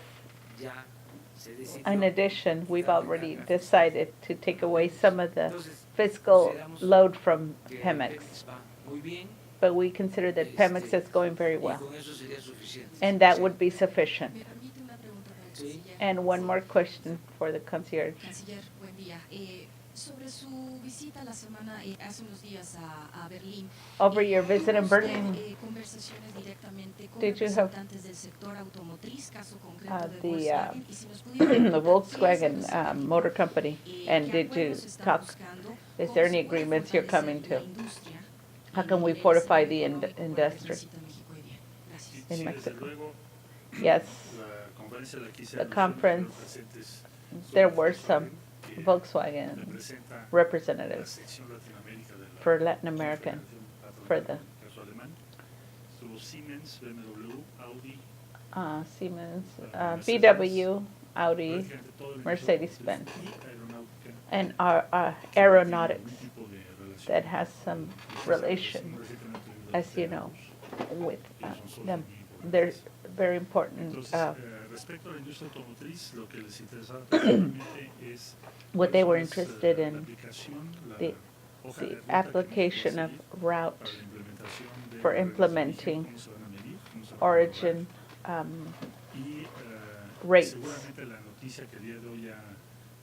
ya se decidió in addition, we've quitar already la decided to take away some of the Entonces, fiscal consideramos load from que Pemex. va muy bien, But we consider that Pemex is going very y well, con eso sería suficiente. and that would be sufficient. Me permite una pregunta para el Sí. canciller. And one more question for the concierge. Canciller, buen día. Sobre su visita la semana, hace unos días a Berlín. Over your visit in ¿tuvo Berlin, usted, conversaciones directamente con did you have representantes del sector automotriz, caso concreto de the Volkswagen? Y si nos pudiera the comentar Volkswagen qué es lo que se Motor Company, and qué did you acuerdos están talk, buscando, is cómo there se any puede agreements you're coming fortalecer to? la industria How y can we el fortify the desarrollo económico que industry necesita México hoy día? Gracias. Sí, in desde Mexico? luego, Yes, la conferencia de la 15 the años conference, estuvieron presentes there sobre were some que Volkswagen representa la representatives sección Latinoamérica de la for Latin American, Confederación for Patronal the del Caso Alemán. Estuvo Siemens, BMW, Audi, Siemens, Mercedes, VW, Audi, prácticamente todo el Mercedes-Benz, industria y aeronáutica and tiene aeronautics algún tipo de relación that has some con relation, recientemente as you know, with ellos son them. muy They're importantes. very important. Entonces, respecto a la industria automotriz, lo que les interesaba principalmente es What they were cuáles son interested la in, aplicación, la the, hoja de the ruta que application tienen of que route seguir para la implementación de for las reglas de origen, implementing cómo se van a medir, cómo se van a origin evaluar. Y rates. seguramente la noticia que el día de hoy ha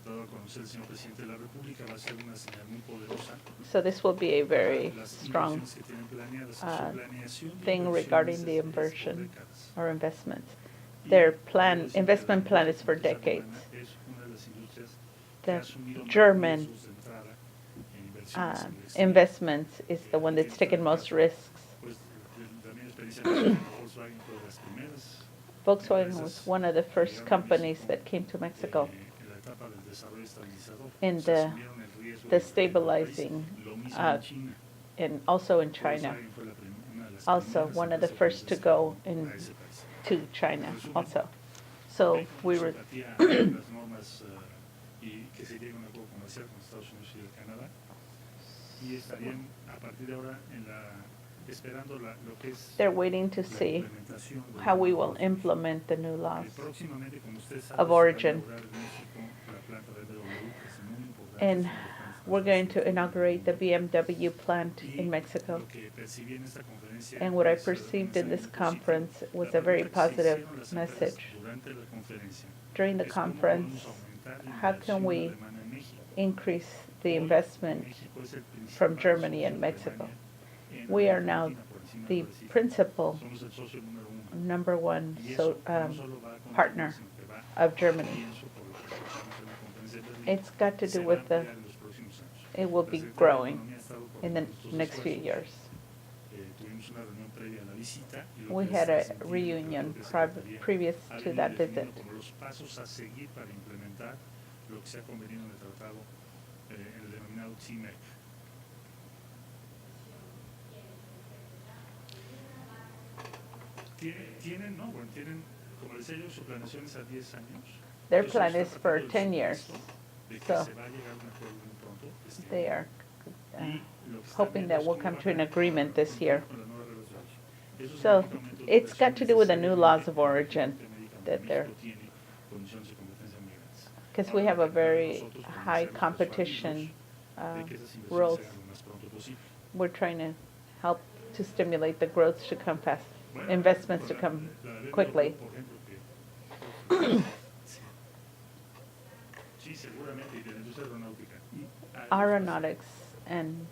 dado a conocer el señor presidente de la República va a ser una señal muy poderosa. So this will be a very Las strong inversiones que tienen planeadas, su planeación de thing inversiones regarding the es por inversion décadas. or investments. Y Their podemos decir investment que plan la is for industria decades. alemana es una de las industrias que ha The asumido más German riesgos de entrada en inversiones en el exterior. investments is the one that's taken most risks. Pues de mi experiencia personal, Volkswagen fue de las primeras Volkswagen was one of the first companies that came to Mexico en la etapa del desarrollo estabilizador. in Se the asumieron el riesgo the de que el país, stabilizing, lo mismo uh, en China. and also in China. Volkswagen fue una de las Also primeras one of the empresas first to go in a ese país. to China also. So México we se were sometía a las normas y que se llega a un acuerdo comercial con Estados Unidos y el Canadá y estarían a partir de ahora esperando lo que es they're waiting to la see implementación de how los we will nuevos acuerdos. implement the new laws. Próximamente, como usted sabe, of se va a origin. inaugurar en México la planta de BMW, que es muy importante, And es importante we're para going nosotros. to inaugurate the BMW plant Y in Mexico. lo que percibí en esta conferencia And what I es, un perceived in this mensaje muy positivo. conference was La a very pregunta que se positive hicieron las empresas message. durante la conferencia During the es cómo conference, podemos aumentar la how can inversión we alemana en México. increase the Hoy, investment México es el principal from Germany socio and de Mexico? Alemania en We are América now Latina, por encima the de Brasil. principal Somos el socio número uno. number one Y eso no solo va a continuar, partner sino que va, of Germany. pienso, por lo que escuchamos en la conferencia de Berlín, It's got to se do va a with the, ampliar en los próximos años. it will La be Secretaría de growing Economía ha estado in the coordinando estos next few esfuerzos. years. Tuvimos una reunión previa a la visita y lo We que had es a sentido, reunion creo que la Secretaría previous ha to venido that definiendo visit. como los pasos a seguir para implementar lo que se ha convenido en el tratado, en el denominado TMEC. Tienen, no, bueno, tienen, como les decía yo, su planeación es a 10 años. Their Ellos plan están is for partiendo del 10 years. supuesto de que So se va a llegar a un acuerdo muy pronto este they año. are Y lo que están hoping viendo that es we'll cómo come van to an a agreement this year. con las nuevas reglas de origen. Eso So significa aumento de it's got inversión to do with the new laws of necesariamente origin que México that they're, tiene condiciones de competencia muy grandes. because we have a Ahora, very nosotros podemos high ser los competition persuadidos de que esas inversiones rules. se hagan lo más pronto posible. We're trying to help to stimulate the growth to come fast, Bueno, investments to la- come la de quickly. BMW, por ejemplo, que- sí, seguramente, y de la industria aeronáutica. Aeronautics and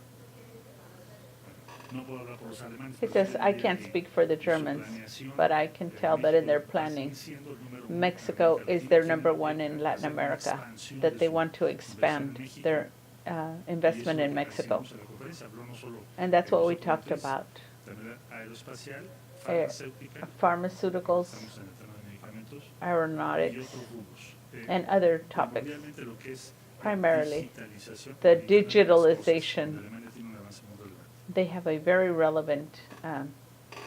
No puedo hablar por los alemanes, it pero says, yo I diría can't que speak for the en su Germans, planeación, but I can tell that in their México va a planning, seguir siendo el número uno en Mexico América is Latina, their tiene number que one in hacer Latin una America, expansión that de they su want to inversión en expand México. their Y eso investment es in lo que Mexico. decíamos en la conferencia, habló no solo And that's de what we industria talked automotriz, about. también aeroespacial, Eh, farmacéutica, Pharmaceuticals, estamos en el tema de medicamentos alimentos y aeronautics, otros rubros. and other topics. Primordialmente lo que es Primarily, digitalización the y Internet de las cosas, digitalization. donde Alemania tiene un avance muy relevante. They have a very relevant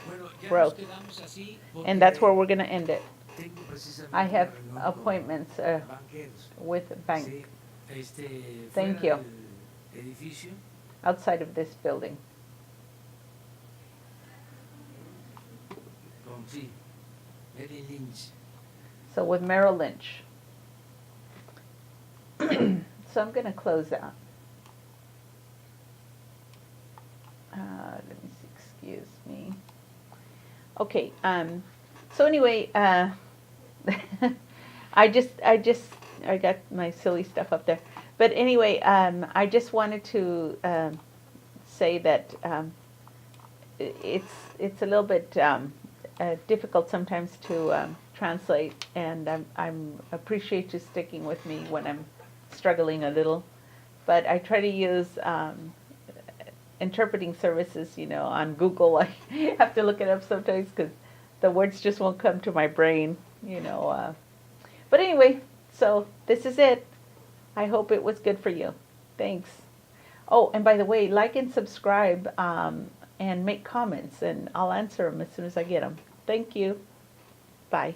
Bueno, ya nos growth. quedamos así And that's where porque we're going to end it. tengo precisamente I have una reunión con appointments banqueros. with bank Sí, Thank fuera you. del edificio, outside of this building. con sí, Merrill Lynch. So with Merrill Lynch. So I'm going to close out. Let me see, excuse me. Okay, so anyway, I got my silly stuff up there. But anyway, I just wanted to say that it's a little bit difficult sometimes to translate, and I'm appreciate you sticking with me when I'm struggling a little. But I try to use interpreting services, on Google. I have to look it up sometimes because the words just won't come to my brain, But anyway, so this is it. I hope it was good for you. Thanks. Oh, and by the way, like and subscribe and make comments, and I'll answer them as soon as I get them. Thank you. Bye.